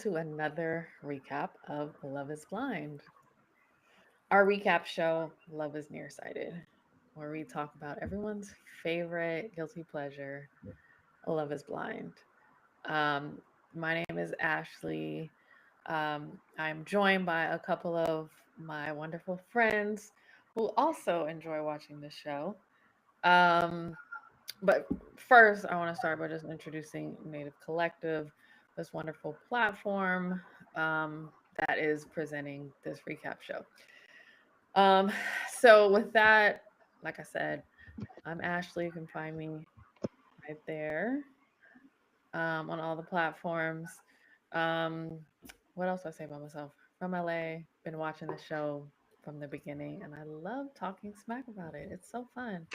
to another recap of Love is Blind. Our recap show, Love is Nearsighted, where we talk about everyone's favorite guilty pleasure, Love is Blind. Um, my name is Ashley. I'm joined by a couple of my wonderful friends who also enjoy watching the show. Um, but first, I want to start by just introducing Native Collective, this wonderful platform that is presenting this recap show. Um, so, with that, like I said, I'm Ashley. You can find me right there on all the platforms. Um, what else do I say about myself? From LA, been watching the show from the beginning, and I love talking smack about it. It's so fun.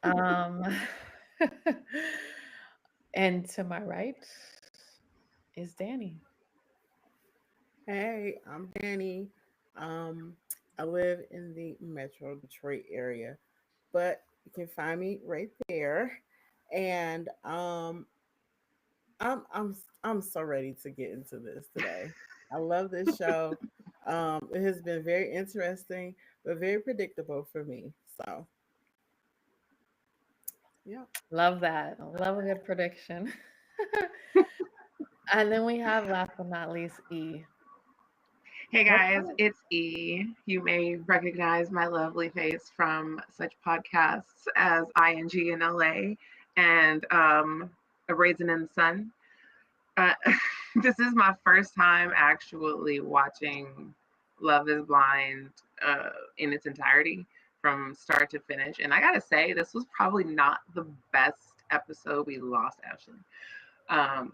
Um, and to my right is Danny. Hey, I'm Danny. Um, I live in the Metro Detroit area, but you can find me right there. And I'm so ready to get into this today. I love this show. It has been very interesting, but very predictable for me. So yeah. Love that. Love a good prediction. And then we have, last but not least, E. Hey What's guys, up? it's E. You may recognize my lovely face from such podcasts as ING in LA and A Raisin in the Sun. Uh, this is my first time actually watching Love is Blind in its entirety from start to finish. And I gotta say, this was probably not the best episode. We lost Ashley. Um,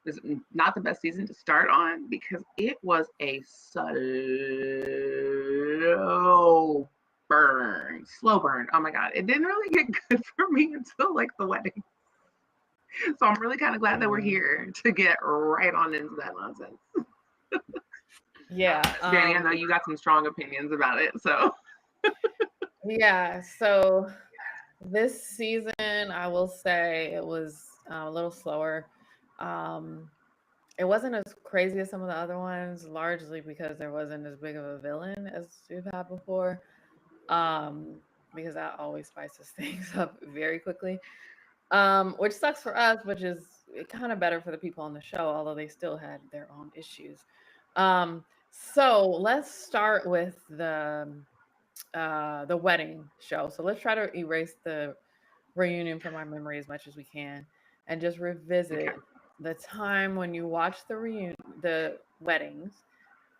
was not the best season to start on because it was a slow burn. Oh my god, it didn't really get good for me until like the wedding. So I'm really kind of glad that we're Yeah. here to get right on into that nonsense. Yeah. Danny, I know you got some strong opinions about it, so Yeah. So this season, I will say it was a little slower. Um, it wasn't as crazy as some of the other ones, largely because there wasn't as big of a villain as we've had before. Um, because that always spices things up very quickly. Which sucks for us, which is kind of better for the people on the show, although they still had their own issues. So let's start with the wedding show. So let's try to erase the reunion from our memory as much as we can, and just okay. revisit the time when you watched the weddings,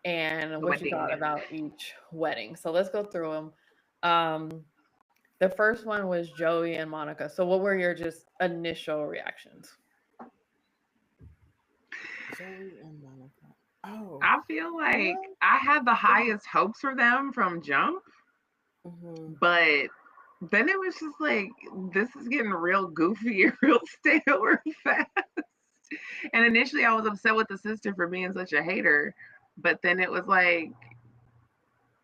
and The what you wedding. thought about each wedding. So let's go through them. The first one was Joey and Monica. So what were your just initial reactions? Joey and Monica. Oh, I feel like well, I had the highest hopes for them from jump, mm-hmm. but then it was just like this is getting real goofy and real stale real fast. And initially I was upset with the sister for being such a hater, but then it was like,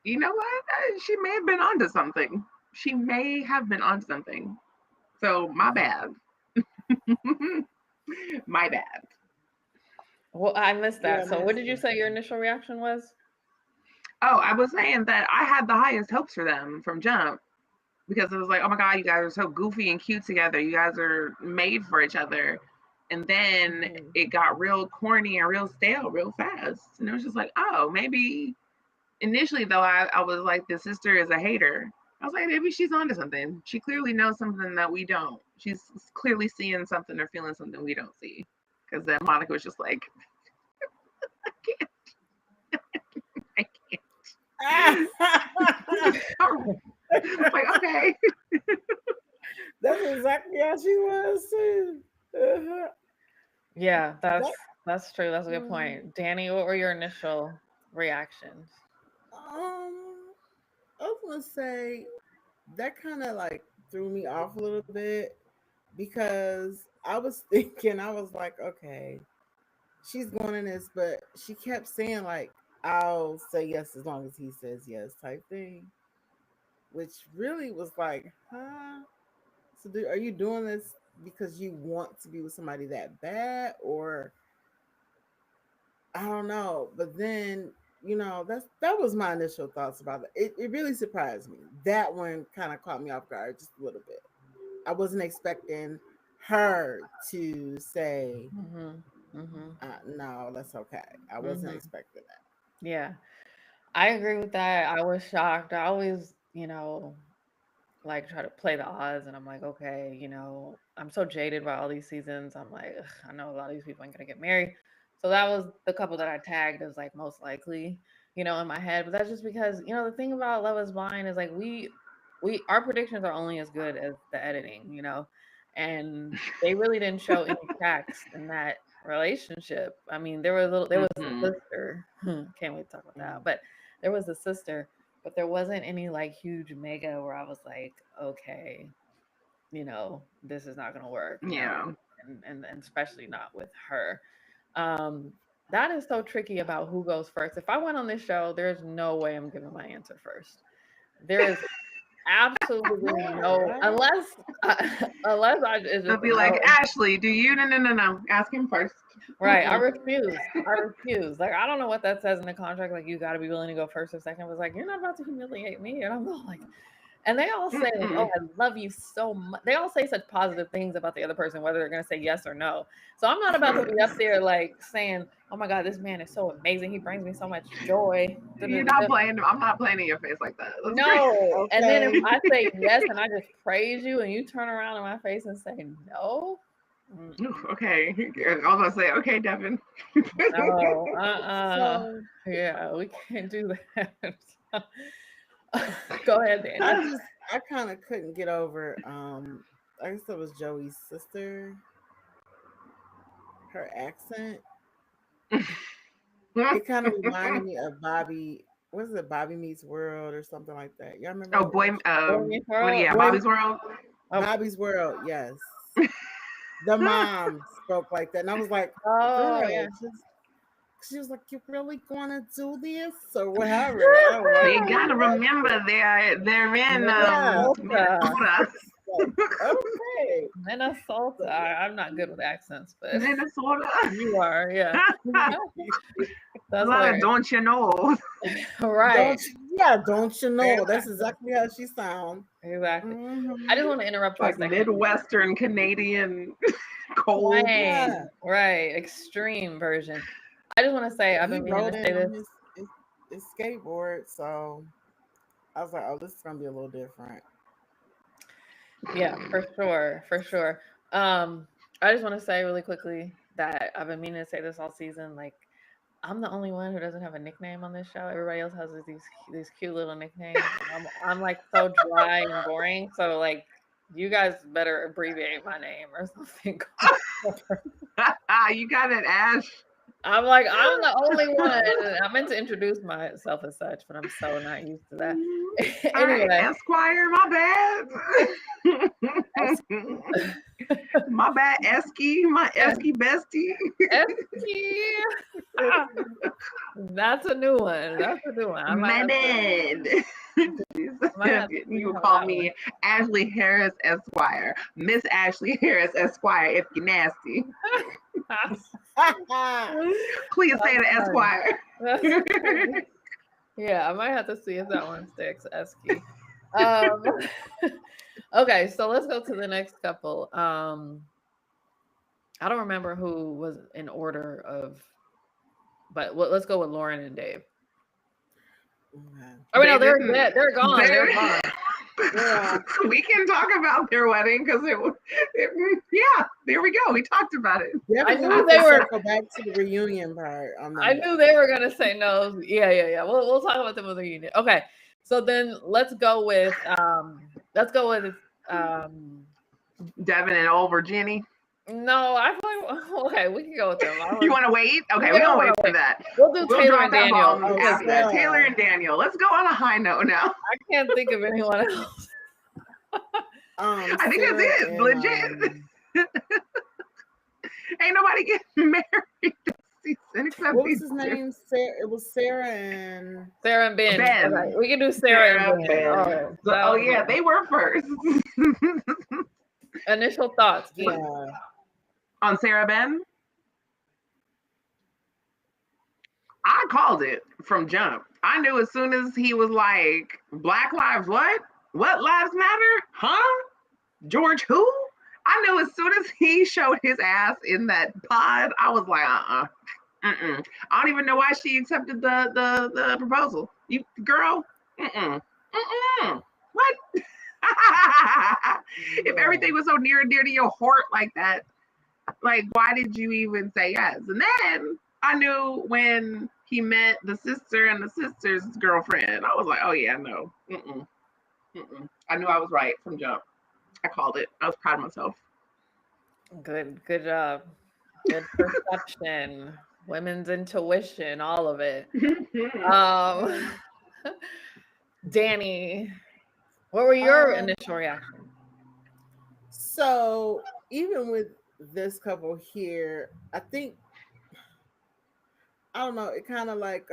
you know what? She may have been onto something. She may have been onto something. So my bad. My bad. Well, I missed Yeah, that. So me what did you too. say your initial reaction was? Oh, I was saying that I had the highest hopes for them from jump because it was like, oh my god, you guys are so goofy and cute together. You guys are made for each other. And then Mm-hmm. it got real corny and real stale real fast. And it was just like, oh, maybe initially though I was like, the sister is a hater. I was like, maybe she's onto something. She clearly knows something that we don't. She's clearly seeing something or feeling something we don't see. Because then Monica was just like, I can't, I can't. Like, okay. That's exactly how she was too. Uh-huh. Yeah, That, that's true. That's a good um, point. Danny, what were your initial reactions? I was gonna say that kind of like threw me off a little bit because I was thinking, I was like, okay, she's going in this, but she kept saying like, I'll say yes as long as he says yes type thing, which really was like, huh? So are you doing this because you want to be with somebody that bad, or I don't know. But then, that was my initial thoughts about it. It really surprised me. That one kind of caught me off guard just a little bit. I wasn't expecting her to say, no, that's okay. I wasn't expecting that. Yeah, I agree with that. I was shocked. I always, like try to play the odds, and I'm like, okay, I'm so jaded by all these seasons. I'm like, ugh, I know a lot of these people ain't gonna get married. So that was the couple that I tagged as like most likely, in my head. But that's just because, the thing about Love is Blind is like our predictions are only as good as the editing, and they really didn't show any cracks in that relationship. I mean, there was a sister. Can't wait to talk about that. But there was a sister, but there wasn't any like huge mega where I was like, okay, this is not gonna work. Yeah. And especially not with her. That is so tricky about who goes first. If I went on this show, there's no way I'm giving my answer first. There is absolutely no, unless I it's They'll just be like, Ashley, do you? No. Ask him first. Right. I refuse. Like, I don't know what that says in the contract. Like, you got to be willing to go first or second. It was like, you're not about to humiliate me. And I'm not like, and they all say, oh, I love you so much. They all say such positive things about the other person, whether they're going to say yes or no. So I'm not about to be up there like saying, oh my God, this man is so amazing. He brings me so much joy. You're not playing. I'm not playing in your face like that. That's no. Okay. And then if I say yes and I just praise you and you turn around in my face and say no. Okay. I was gonna say, okay, Devin. No, So, yeah, we can't do that. Go ahead, Dan. I kind of couldn't get over. I guess it was Joey's sister. Her accent. It kind of reminded me of Bobby. What is it? Bobby Meets World or something like that. Y'all remember? Oh, Bobby's World. Bobby's World. Yes. The mom spoke like that, and I was like, "Oh, yeah." She was like, "You really gonna do this or whatever?" You gotta remember they're in Minnesota. Okay, Minnesota. I'm not good with accents, but Minnesota. You are, yeah. That's like, don't you know? Right. Don't you know? That's exactly how she sounds. Exactly. I just want to interrupt for like a second. Midwestern Canadian cold. Yeah. Right. Extreme version. I just want to say, I've been meaning to say this. His skateboard, so I was like, oh, this is gonna be a little different. Yeah, for sure. I just want to say really quickly that I've been meaning to say this all season. Like, I'm the only one who doesn't have a nickname on this show. Everybody else has these cute little nicknames. I'm like so dry and boring. So like, you guys better abbreviate my name or something. You got it, Ash. I'm like, I'm the only one. I meant to introduce myself as such, but I'm so not used to that. Anyway, right, Esquire, my bad. My bad, Esky, my Esky bestie. Esky. That's a new one. My bad. You would call me Ashley Harris Esquire, Miss Ashley Harris Esquire if you're nasty. Please say the Esquire. Yeah, I might have to see if that one sticks. Esky. Okay, so let's go to the next couple. I don't remember who was in order of, but let's go with Lauren and Dave. Oh no, they're gone. They're gone. Yeah. We can talk about their wedding because yeah, there we go. We talked about it. I knew they were go back to the reunion part. I knew they were gonna say no. Yeah. We'll talk about them with the reunion. Okay, so then let's go with Devin and old Virginia. No, I feel like okay, we can go with them. You want to wait? Okay, we're gonna wait for that. We'll do Taylor and Daniel. After that. Taylor and Daniel. Let's go on a high note now. I can't think of anyone else. I think that's it. Legit. Ain't nobody getting married this season except what was his name? It was Sarah and Ben. Okay, we can do Sarah and Ben. Oh yeah, they were first. Initial thoughts. Yeah. On Sarah Ben? I called it from jump. I knew as soon as he was like, Black Lives what? What lives matter? Huh? George who? I knew as soon as he showed his ass in that pod, I was like, I don't even know why she accepted the proposal. You girl, what? If everything was so near and dear to your heart like that, like why did you even say yes? And then I knew when he met the sister and the sister's girlfriend, I was like, oh yeah, no. I knew I was right from jump. I called it. I was proud of myself. Good job. Good perception, women's intuition, all of it. Danny, what were your initial reactions? So even with this couple here, I think I don't know, it kind of like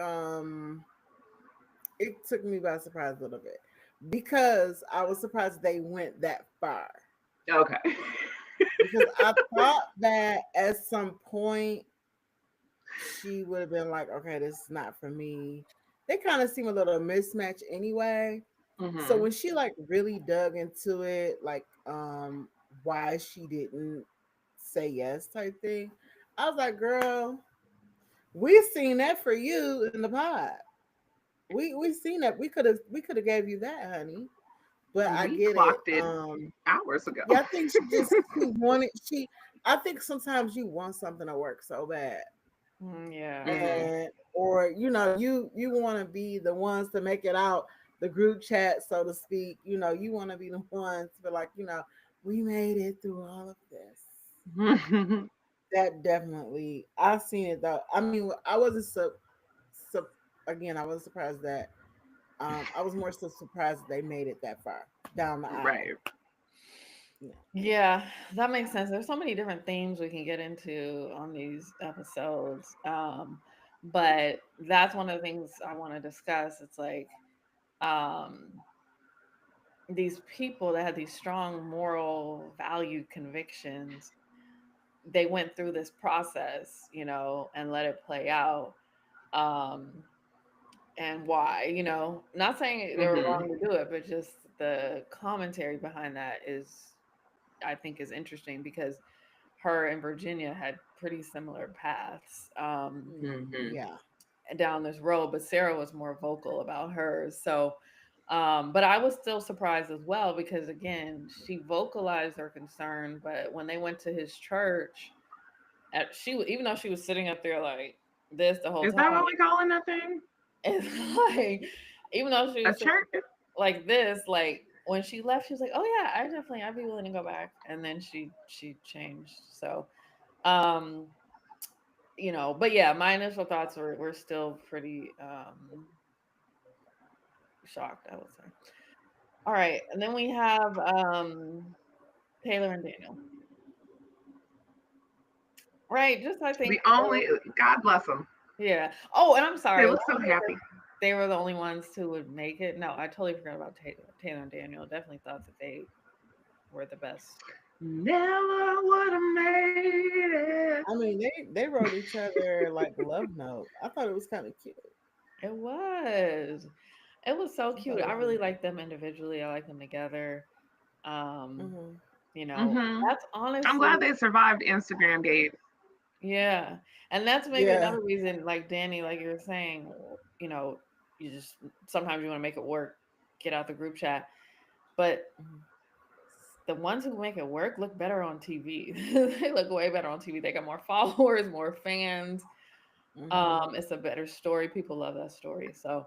it took me by surprise a little bit because I was surprised they went that far. Okay. Because I thought that at some point she would have been like, okay, this is not for me. They kind of seem a little mismatched anyway. So when she like really dug into it, like why she didn't say yes type thing, I was like, girl, we've seen that for you in the pod. We seen that. We could have gave you that, honey. But I get it. Hours ago. Yeah, I think she I think sometimes you want something to work so bad. Yeah. And or you want to be the ones to make it out the group chat, so to speak. You want to be the ones to be like, we made it through all of this. That definitely, I've seen it though. I mean, I wasn't again, I was surprised that I was more so surprised that they made it that far down the aisle. Right. Yeah, that makes sense. There's so many different themes we can get into on these episodes. But that's one of the things I want to discuss. It's like these people that had these strong moral value convictions, they went through this process, and let it play out. And why, not saying they were wrong to do it, but just the commentary behind that I think is interesting because her and Virginia had pretty similar paths down this road, but Sarah was more vocal about hers. So, but I was still surprised as well because again, she vocalized her concern, but when they went to his church, even though she was sitting up there like this the whole time. Is that what we calling that thing? It's like, even though she was like this, like when she left, she was like, "Oh yeah, I'd be willing to go back." And then she changed. So, but yeah, my initial thoughts were still pretty shocked, I would say. All right, and then we have Taylor and Daniel. Right, just I think God bless them. Yeah. Oh, and I'm sorry. They look so happy. They were the only ones who would make it. No, I totally forgot about Taylor and Daniel. Definitely thought that they were the best. Never would have made it. I mean, they wrote each other like love note. I thought it was kind of cute. It was. It was so cute. I really like them individually. I like them together. That's honestly. I'm glad they survived Instagram dates. Yeah. And that's maybe another reason, like Danny, like you were saying, you just sometimes you want to make it work, get out the group chat. But the ones who make it work look better on TV. They look way better on TV. They got more followers, more fans. It's a better story. People love that story. So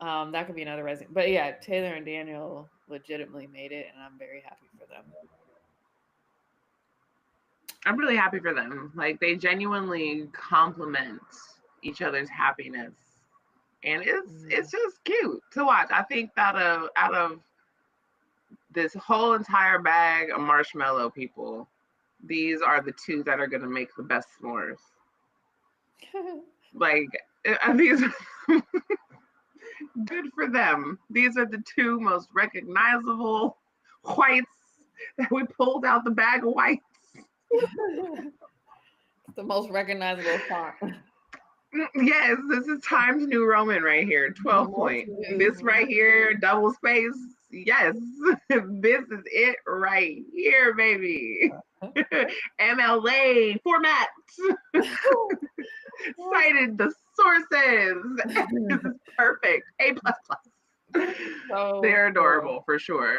that could be another reason. But yeah, Taylor and Daniel legitimately made it, and I'm very happy for them. I'm really happy for them. Like they genuinely complement each other's happiness, and it's just cute to watch. I think out of this whole entire bag of marshmallow people, these are the two that are gonna make the best s'mores. Like these, good for them. These are the two most recognizable whites that we pulled out the bag of whites. The most recognizable font. Yes, this is Times New Roman right here. 12 point. This right here, double space. Yes, this is it right here, baby. MLA format. Cited the sources. This is perfect. A++. So They're adorable cool. for sure.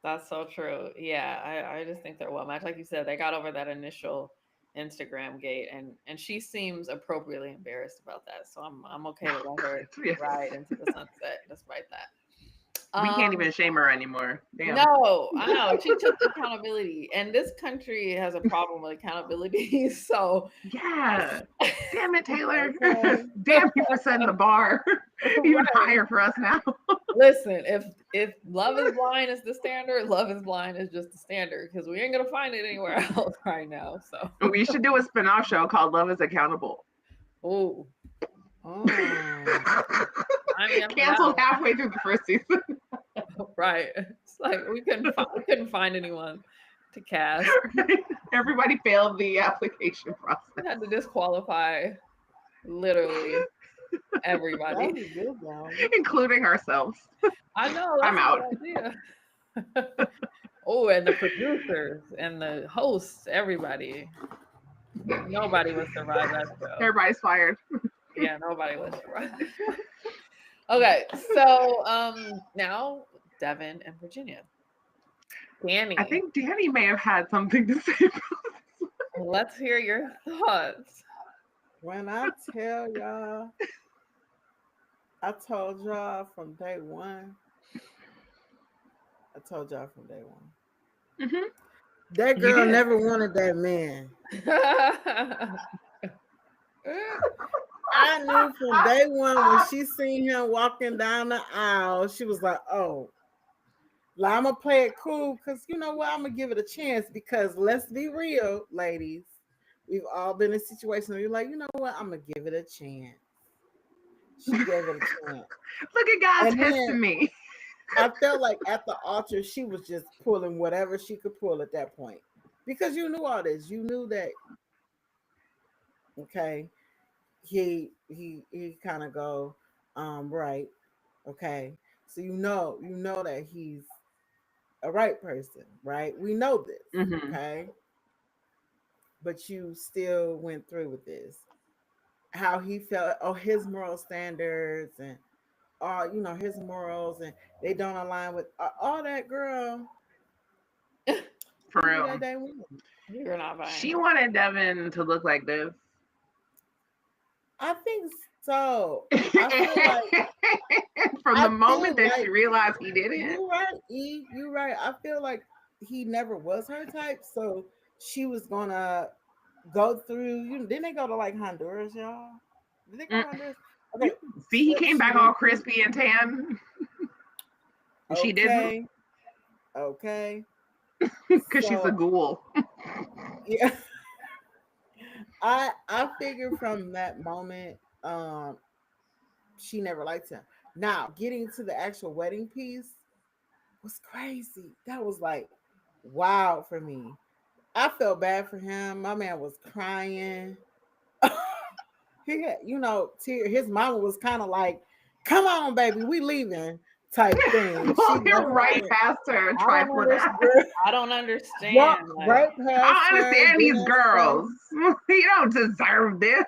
That's so true. Yeah, I just think they're well matched. Like you said, they got over that initial Instagram gate, and she seems appropriately embarrassed about that. So I'm okay to let her Yes. ride into the sunset despite that. We can't even shame her anymore. Damn. No, I know. She took accountability, and this country has a problem with accountability. So Yeah. Damn it, Taylor. Okay. Damn you for setting the bar even Right. higher for us now. Listen, if Love is Blind is the standard, Love is Blind is just the standard, because we ain't gonna find it anywhere else right now. So We should do a spin-off show called Love is Accountable. oh, Oh. I mean, I'm Canceled down. halfway through the first season. Right. It's like we couldn't find anyone to cast. Everybody failed the application process. We had to disqualify literally That everybody. was good, though. Including ourselves. I know. I'm That's out. a good idea. Oh, and the producers and the hosts, everybody. Nobody would survive that show. Everybody's fired. Yeah, nobody would survive. Okay, so now Devin and Virginia. Danny, I think Danny may have had something to say about this. let's hear your thoughts. When I tell y'all, I told y'all from day one. Mhm. That You girl did. never wanted that man. I knew from day one when she seen him walking down the aisle, she was like, oh, like, I'm going to play it cool because you know what? I'm going to give it a chance because let's be real, ladies. We've all been in situations where you're like, you know what? I'm going to give it a chance. She gave it a chance. Look at God And then- testing me. I felt like at the altar, she was just pulling whatever she could pull at that point because you knew all this. You knew that, okay, he kind of go, right, okay. So you know that he's a right person, right? We know this, Mhm. okay. But you still went through with this. How he felt, his moral standards and you know, his morals and they don't align with all that, girl. For You knew real. that day one. You're not buying. She wanted Devin to look like this. I think so. I feel like From I the feel moment that she like- realized he didn't. you're right, E. You're right. I feel like he never was her type, so she was gonna go through. Didn't they go to like Honduras, y'all? Did they go to Honduras? Okay. See, he so came she back went all through- crispy and tan. She didn't, Okay. because she's a So- ghoul. Yeah. I figured from that moment, she never liked him. Now, getting to the actual wedding piece was crazy. That was like wow for me. I felt bad for him. My man was crying. He had, his mama was kind of like, "Come on, baby, we leaving," type thing. Well, She you're left right her- past her. I Try don't for that. understand. I don't understand. Walk like- right past I her, understand these didn't girls. You don't deserve this.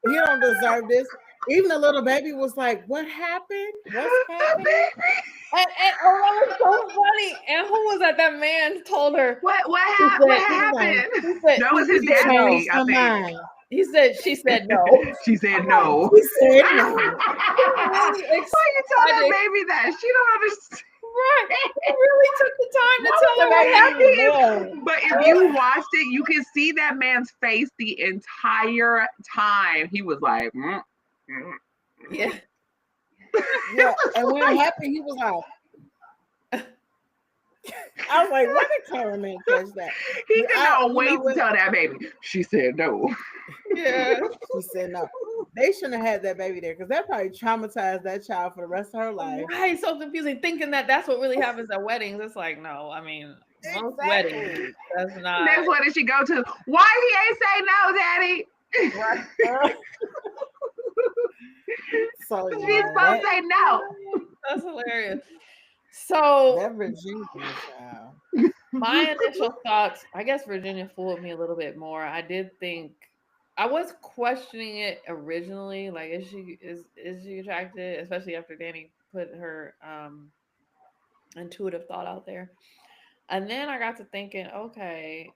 say, "You don't deserve this." Even the little baby was like, "What happened? What's happening?" And that was so funny. And who was that? That man told her. What said- happened? He said, That was his She dad's changed feet, I her think. mind. she said no. She said no. She said Why no. Really you tell that excited. baby that? She don't understand. Right. He really took the time to tell her what happened. Yeah. But if you watched it, you can see that man's face the entire time. He was like, Yeah. Yeah, and when it happened, he was like, I was like, "Why did cameraman catch that?" he Yeah, could you not know wait to what? tell that baby. She said no. Yeah. She said no. They shouldn't have had that baby there because that probably traumatized that child for the rest of her life. Right. So confusing. Thinking that that's what really happens at weddings. It's like, no, I mean, most weddings, that's not. Next one did she go to? Why he ain't say no, daddy? Right. So She's yeah, supposed to say no. That's hilarious. So that Virginia child. my initial thoughts, I guess Virginia fooled me a little bit more. I did think I was questioning it originally, like is she attracted, especially after Danny put her intuitive thought out there. And then I got to thinking, okay,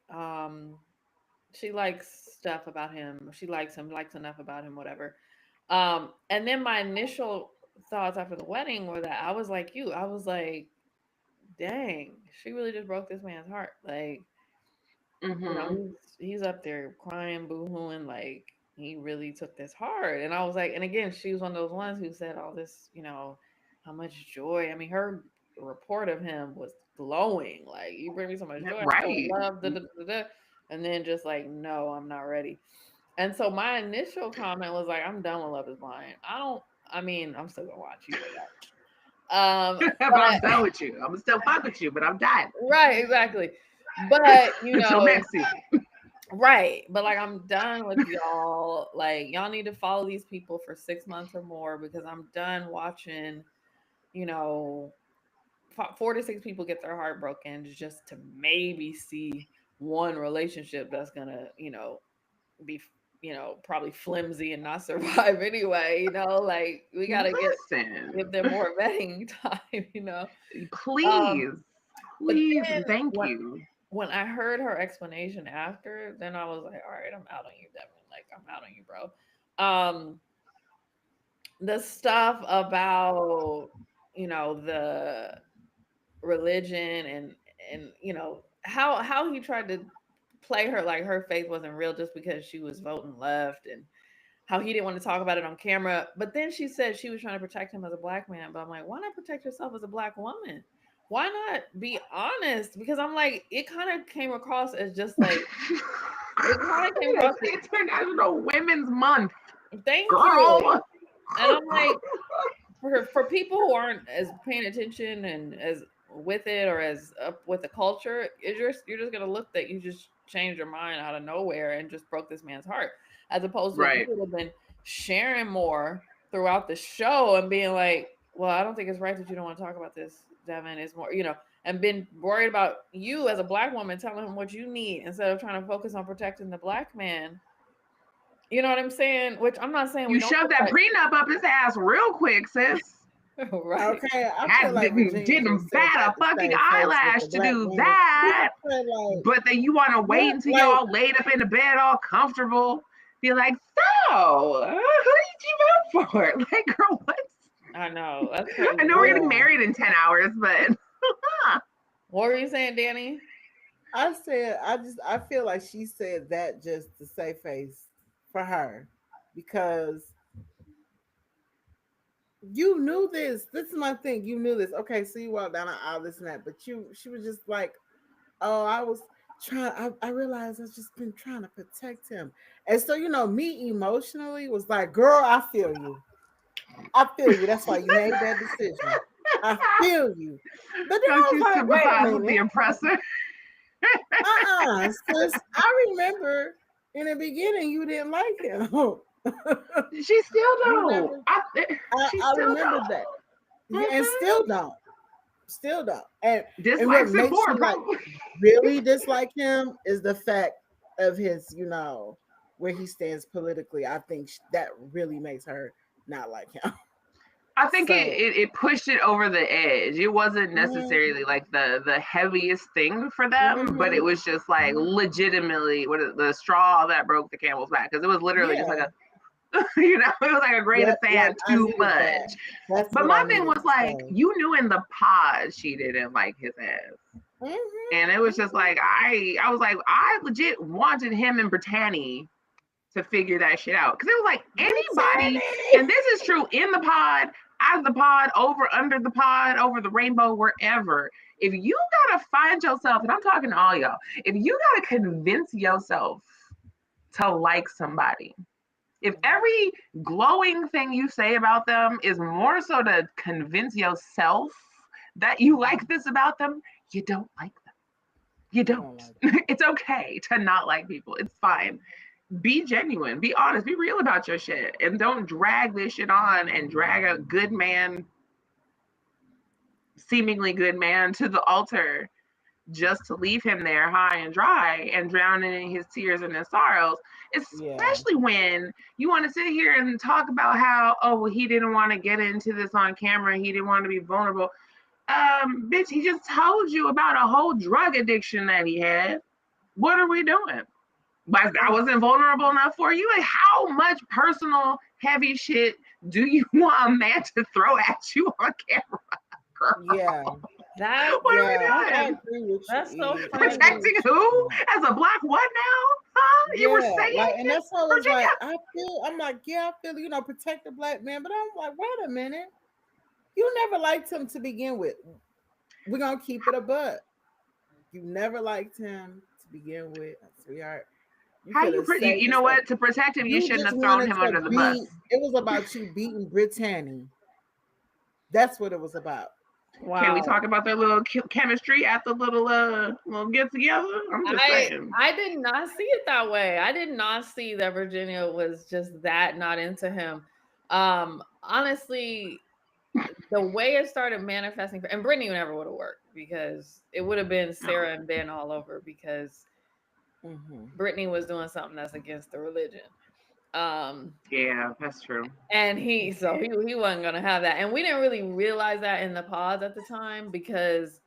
she likes stuff about him. She likes him, likes enough about him, whatever. And then my initial thoughts after the wedding were that I was like you. I was like, dang, she really just broke this man's heart. Like, Mm-hmm. he's up there crying, boo-hooing, like he really took this hard. And I was like, and again, she was one of those ones who said all this, how much joy. I mean, her report of him was glowing. Like, you bring me so much joy, so Right. love, da, da, da, da. And then just like, no, I'm not ready. And so my initial comment was like, I'm done with Love Is Blind. I'm still gonna watch you. But I'm done with you. I'm still fuck with you, but I'm done. Right, exactly. But Until next season. right. But like, I'm done with y'all. Like, y'all need to follow these people for 6 months or more because I'm done watching, 4 to 6 people get their heart broken just to maybe see one relationship that's gonna, be, probably flimsy and not survive anyway. Like, we gotta give them more vetting time. Please, please, and thank when, you. When I heard her explanation after, then I was like, all right, I'm out on you, Devin. Like, I'm out on you, bro. The stuff about, the religion and how he tried to play her like her faith wasn't real just because she was voting left, and how he didn't want to talk about it on camera. But then she said she was trying to protect him as a black man. But I'm like, why not protect yourself as a black woman? Why not be honest? Because I'm like, it kind of came across as just like International Women's Month. Thank Girl. you. And I'm like, for people who aren't as paying attention and as with it or as up with the culture, you're just gonna look that you just changed your mind out of nowhere and just broke this man's heart, as opposed to if you would have been sharing more throughout the show and being like, well, I don't think it's right that you don't want to talk about this, Devin. It's more, and been worried about you as a black woman telling him what you need instead of trying to focus on protecting the black man. You know what I'm saying? Which I'm not saying you shoved that prenup up his ass real quick, sis. Right. Okay, I feel like didn't bat a fucking eyelash to do that. But then you want to wait until y'all laid up in the bed all comfortable. Be like, so who did you vote for? Like, girl, what? I know. That's crazy. I know we're getting married in 10 hours, but what were you saying, Danny? I said I feel like she said that just to save face for her, because you knew this. This is my thing. You knew this. Okay, so you walked down the aisle, this and that, but she was just like, oh, I was trying. I realized I've just been trying to protect him, and so me emotionally was like, girl, I feel you. I feel you. That's why you made that decision. I feel you. But then don't you like, sympathize with the oppressor? Sis, I remember in the beginning you didn't like him. She still don't. I remember that. Mm-hmm. And still don't. And what makes you like really dislike him is the fact of his, where he stands politically. I think that really makes her not like him. I think it pushed it over the edge. It wasn't necessarily like the heaviest thing for them, but it was just like legitimately the straw that broke the camel's back, because it was literally just like a it was like a grain of sand too much. But my thing was like, you knew in the pod she didn't like his ass. And it was just like, I was like, I legit wanted him and Brittany to figure that shit out, because it was like anybody, and this is true in the pod, out of the pod, under the pod, over the rainbow, wherever. If you gotta find yourself, and I'm talking to all y'all, if you gotta convince yourself to like somebody, if every glowing thing you say about them is more so to convince yourself that you like this about them, you don't like them. You don't. It's okay to not like people. It's fine. be genuine, be honest, be real about your shit, and don't drag this shit on and drag a good man, seemingly good man, to the altar just to leave him there high and dry and drowning in his tears and his sorrows, especially when you want to sit here and talk about how, oh, well, he didn't want to get into this on camera, he didn't want to be vulnerable. Bitch, he just told you about a whole drug addiction that he had. What are we doing? But I wasn't vulnerable enough for you. Like, how much personal heavy shit do you want a man to throw at you on camera, girl? Yeah. What are we doing? That's so funny. Protecting who? As a black what now? Huh? You were saying, like, and that's all. Like, I feel, protect the black man, but I'm like, wait a minute, you never liked him to begin with. We're gonna keep it a buck. You never liked him to begin with, sweetheart. You know what? To protect him, you shouldn't have thrown him under the bus. It was about you beating Brittany. That's what it was about. Wow. Can we talk about their little chemistry at the little get together? I'm just saying. I did not see it that way. I did not see that Virginia was just that not into him. Honestly, the way it started manifesting, and Brittany never would have worked because it would have been Sarah and Ben all over because Brittany was doing something that's against the religion. Yeah, that's true. And he wasn't gonna have that, and we didn't really realize that in the pause at the time because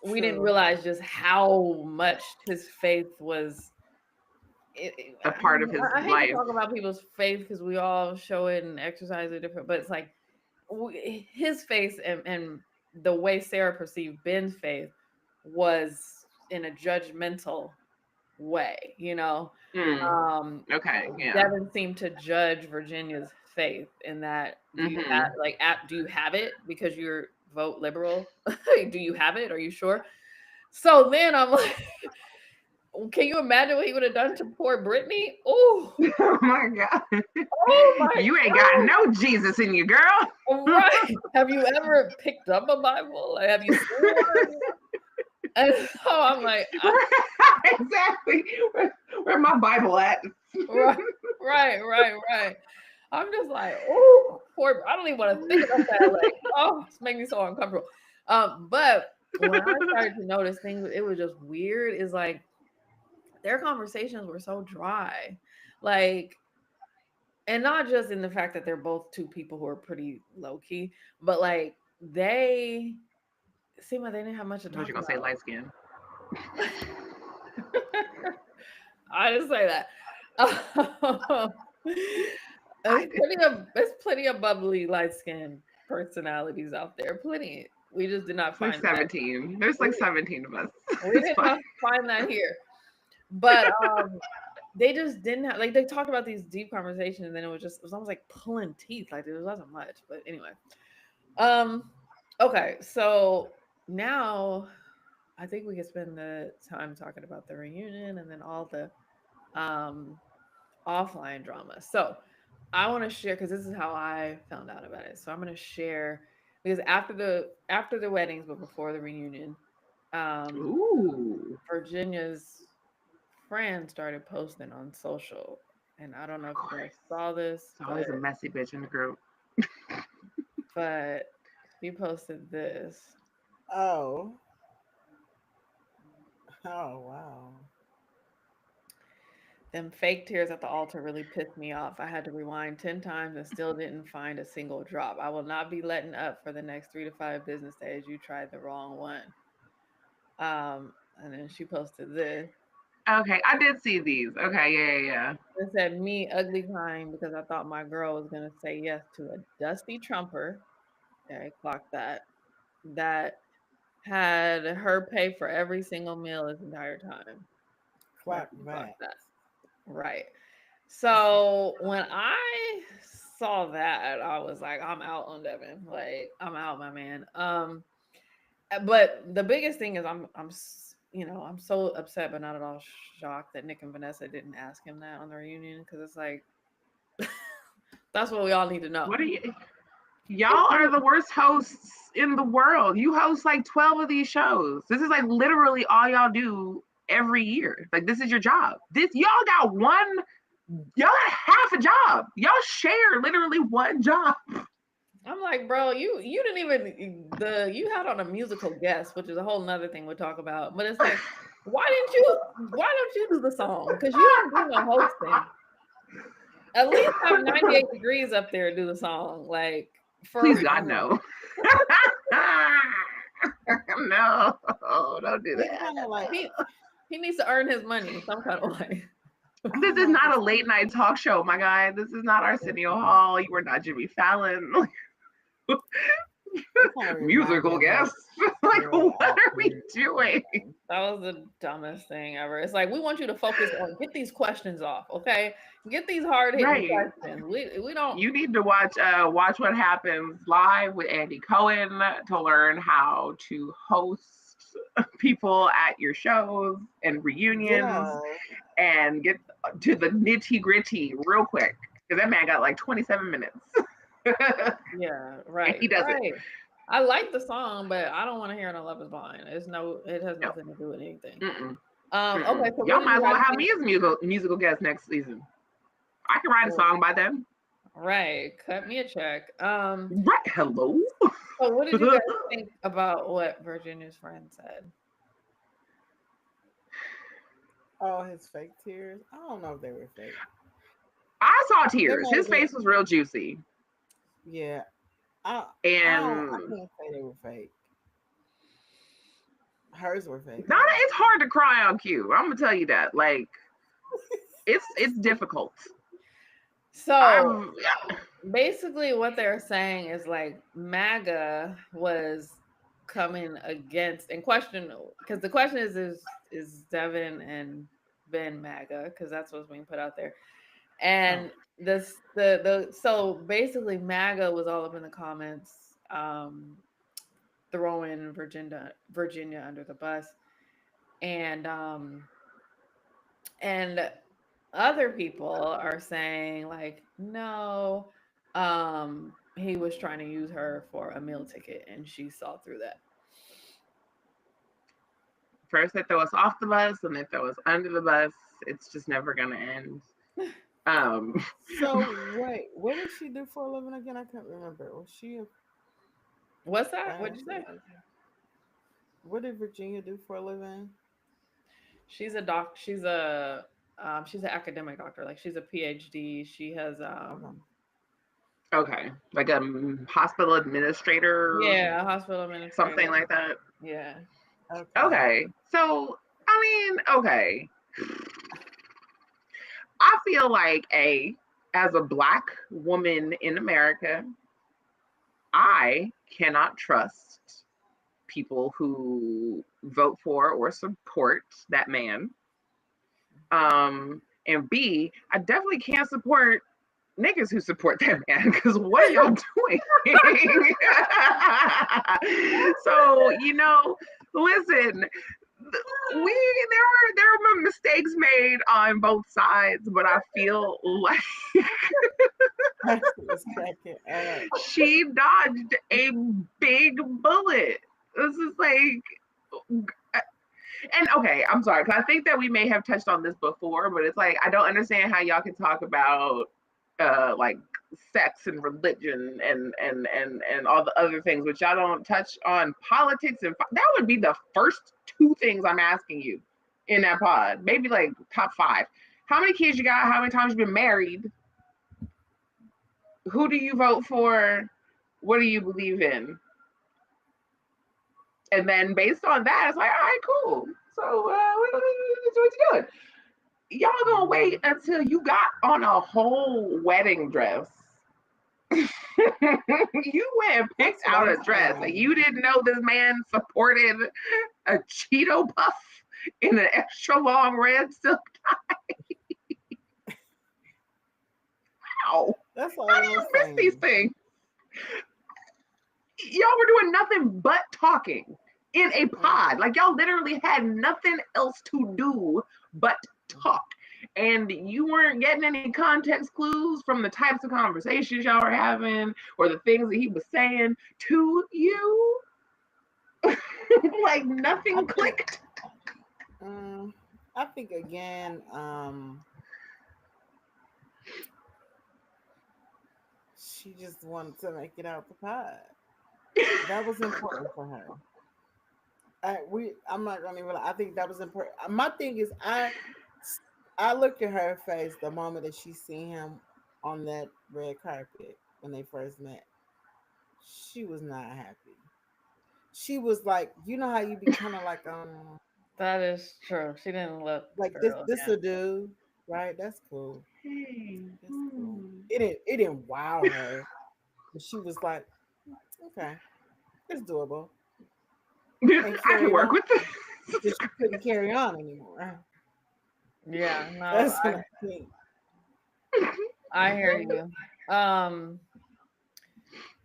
we didn't realize just how much his faith was a part of his life. I hate to talk about people's faith because we all show it and exercise it different, but it's like his faith and the way Sarah perceived Ben's faith was in a judgmental way, Okay, yeah. Devin seemed to judge Virginia's faith in that. Do you have it because you vote liberal? Do you have it? Are you sure? So then I'm like, can you imagine what he would have done to poor Brittany? Oh my God! You ain't got no Jesus in you, girl. Right? Have you ever picked up a Bible? Have you seen one? And so I'm like, exactly. Where my Bible at? Right. I'm just like, oh, poor. I don't even want to think about that. Like, oh, it's making me so uncomfortable. But when I started to notice things, it was just weird. Is like their conversations were so dry, like, and not just in the fact that they're both two people who are pretty low key, but like they seemed like they didn't have much to talk about. You're gonna say light skin. I didn't say that. There's plenty of bubbly light skinned personalities out there. Plenty. We just did not find 17. There's 17 of us. We did not find that here. But they just didn't have, like, they talked about these deep conversations and then it was almost like pulling teeth. Like there wasn't much. But anyway. Okay, so now I think we can spend the time talking about the reunion and then all the offline drama. So I want to share, because this is how I found out about it. So I'm going to share, because after the weddings, but before the reunion, Virginia's friend started posting on social, and I don't know if you guys saw this. It's always a messy bitch in the group. But he posted this. Oh wow. Them fake tears at the altar really pissed me off. I had to rewind 10 times and still didn't find a single drop. I will not be letting up for the next 3 to 5 business days. You tried the wrong one. And then she posted this. Okay, I did see these. Okay, yeah. It said, me ugly crying because I thought my girl was going to say yes to a dusty trumper. Okay, clock that. That had her pay for every single meal this entire time. Clock that. Right. So when I saw that, I was like, I'm out on Devin. Like, I'm out, my man. But the biggest thing is I'm so upset, but not at all shocked that Nick and Vanessa didn't ask him that on the reunion, because it's like that's what we all need to know. What are you? Y'all are the worst hosts in the world. You host 12 of these shows. This is literally all y'all do every year. This is your job. Y'all got one y'all got half a job. Y'all share literally one job. I'm like, bro, you didn't even you had on a musical guest, which is a whole nother thing we'll talk about. But it's like, why don't you do the song? Because you don't do no hosting. At least have 98 Degrees up there and do the song. Like, please God, no. No, don't do that. Kind of like he needs to earn his money some kind of way. This is not a late night talk show, my guy. This is not Arsenio Hall. You are not Jimmy Fallon. Musical guests. Like, what are we doing? That was the dumbest thing ever. It's like, we want you to focus on get these questions off, okay? Get these hard hitting questions. We don't. You need to watch What Happens Live with Andy Cohen to learn how to host people at your shows and reunions and get to the nitty gritty real quick, because that man got like 27 minutes. Yeah, right. And he does it. I like the song, but I don't want to hear it on Love Is Blind. It has nothing to do with anything. Okay, so y'all might as well have me as musical guest next season. I can write a song by then. Right. Cut me a check. Right. Hello. So what did you guys think about what Virginia's friend said? Oh, his fake tears. I don't know if they were fake. I saw tears. His face was real juicy. Yeah. I can't say they were fake. Hers were fake. It's hard to cry on cue. I'm gonna tell you that. Like, it's difficult. So basically what they're saying is like MAGA was coming against and question, because the question is Devin and Ben MAGA, because that's what's being put out there. And so basically MAGA was all up in the comments throwing Virginia under the bus, and other people are saying like, no, he was trying to use her for a meal ticket and she saw through that. First they throw us off the bus and they throw us under the bus. It's just never gonna end. So wait, what did she do for a living again? I can't remember. Was she what's that? What'd you say? What did Virginia do for a living? She's a she's an academic doctor. Like, she's a PhD. She has okay, like a hospital administrator. Yeah, a hospital administrator. Something like that. Yeah. Okay. So I mean, okay. I feel like as a Black woman in America, I cannot trust people who vote for or support that man. And B, I definitely can't support niggas who support that man, because what are y'all doing? So, listen, there were mistakes made on both sides, but I feel like she dodged a big bullet. This is like, and okay, I'm sorry, because I think that we may have touched on this before, but it's like, I don't understand how y'all can talk about like sex and religion and all the other things, which y'all don't touch on politics. And that would be the first two things I'm asking you in that pod. Maybe like top 5. How many kids you got? How many times you been married? Who do you vote for? What do you believe in? And then based on that, it's like, all right, cool. So what you doing? Y'all gonna wait until you got on a whole wedding dress. You went and picked out a dress and you didn't know this man supported a Cheeto puff in an extra long red silk tie. Wow. That's all. How do you miss these things? Y'all were doing nothing but talking in a pod. Like, y'all literally had nothing else to do but talk. And you weren't getting any context clues from the types of conversations y'all were having or the things that he was saying to you. Like, nothing clicked. I think again, she just wanted to make it out the pod. That was important for her. I'm not gonna even lie. I think that was important. My thing is, I looked at her face the moment that she seen him on that red carpet when they first met. She was not happy. She was like, you know how you be kind of That is true. She didn't look like thrilled. this Yeah. a dude, right? That's cool. Hey. That's cool. It didn't wow her, but she was like, okay, it's doable, and I can carried work on. with this. Because she couldn't carry on anymore. Yeah, no, That's what I think. I hear you.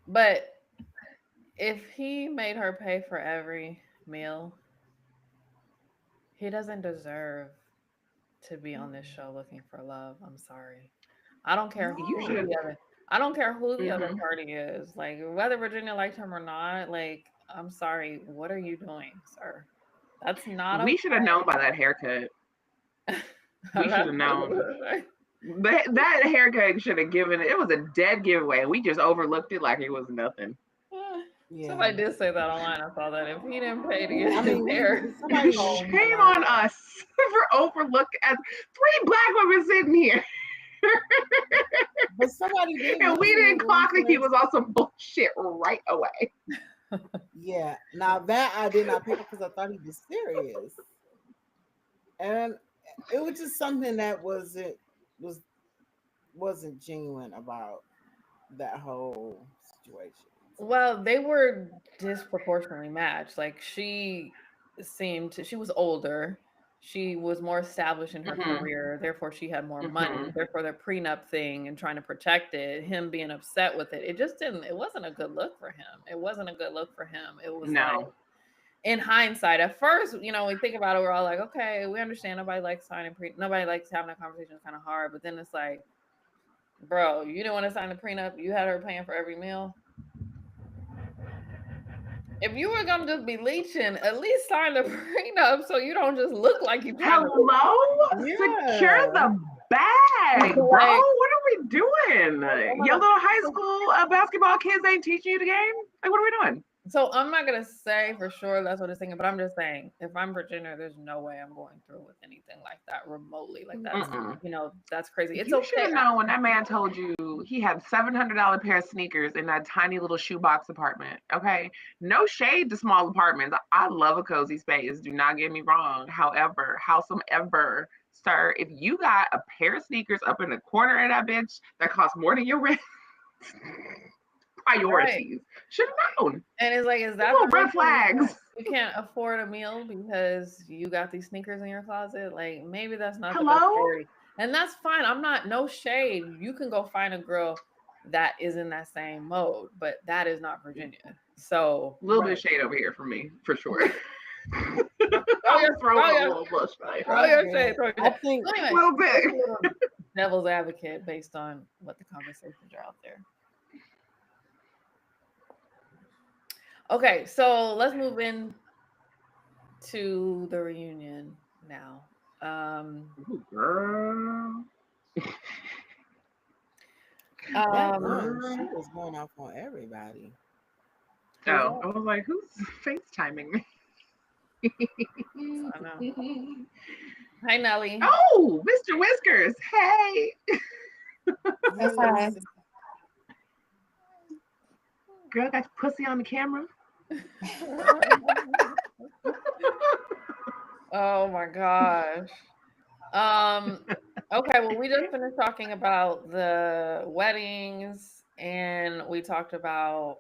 But if he made her pay for every meal, he doesn't deserve to be on this show looking for love. I'm sorry. I don't care You who should. the other I don't care who the other Mhm. party is. Like whether Virginia liked him or not, like I'm sorry, what are you doing, sir? That's not We should have known by that haircut. okay. We should have known. That haircut should have given it. It was a dead giveaway. We just overlooked it like it was nothing. Yeah. Somebody did say that online. I saw that if he didn't pay to get I his mean, hair, somebody Shame on us for overlooking as 3 black women sitting here. but somebody did And we mention it didn't when clock that he first. was on some bullshit right away. Yeah. Now that I did not pick up because I thought he was serious, and it was just something that wasn't genuine about that whole situation. well, they were disproportionately matched. Like she was older. She was more established in her Mm-hmm. career, therefore she had more money. Mm-hmm. Therefore, the prenup thing and trying to protect it, him being upset with it, it just didn't. It wasn't a good look for him. It wasn't a good look for him. It was like No. in hindsight, at first, we think about it, we're all like, okay, we understand nobody likes having that conversation. It's kind of hard, but then it's like, bro, you didn't want to sign the prenup. You had her paying for every meal. If you were gonna just be leeching, at least sign the prenup so you don't just look like you trying to. Hello? Secure the bag, bro. What are we doing? Your little high school basketball kids ain't teaching you the game? Like, what are we doing? So I'm not gonna say for sure that's what it's thinking, but I'm just saying if I'm Virginia, there's no way I'm going through with anything like that remotely. Like that's that's crazy. It's You should okay. have known when that man told you he had $700 pair of sneakers in that tiny little shoebox apartment. Okay, no shade to small apartments. I love a cozy space. Do not get me wrong. However, howsoever, sir, if you got a pair of sneakers up in the corner of that bitch that costs more than your rent. Priorities. Should have known. And it's like, is that Little the red reason flags? you can't afford a meal because you got these sneakers in your closet? Like maybe that's not the Hello? best theory. And that's fine. I'm not no shade. You can go find a girl that is in that same mode, but that is not Virginia. So a little bit of shade over here for me, for sure. Throw your shade. I think Anyway, a little bit. just a little devil's advocate based on what the conversations are out there. Okay, so let's move in to the reunion now. Ooh, girl. that one, she was going off on everybody. Oh, I was like, who's FaceTiming me? I know. Hi, Nelly. Oh, Mr. Whiskers. Hey. Hi. Girl got your pussy on the camera. Oh my gosh. Okay, well, we just finished talking about the weddings and we talked about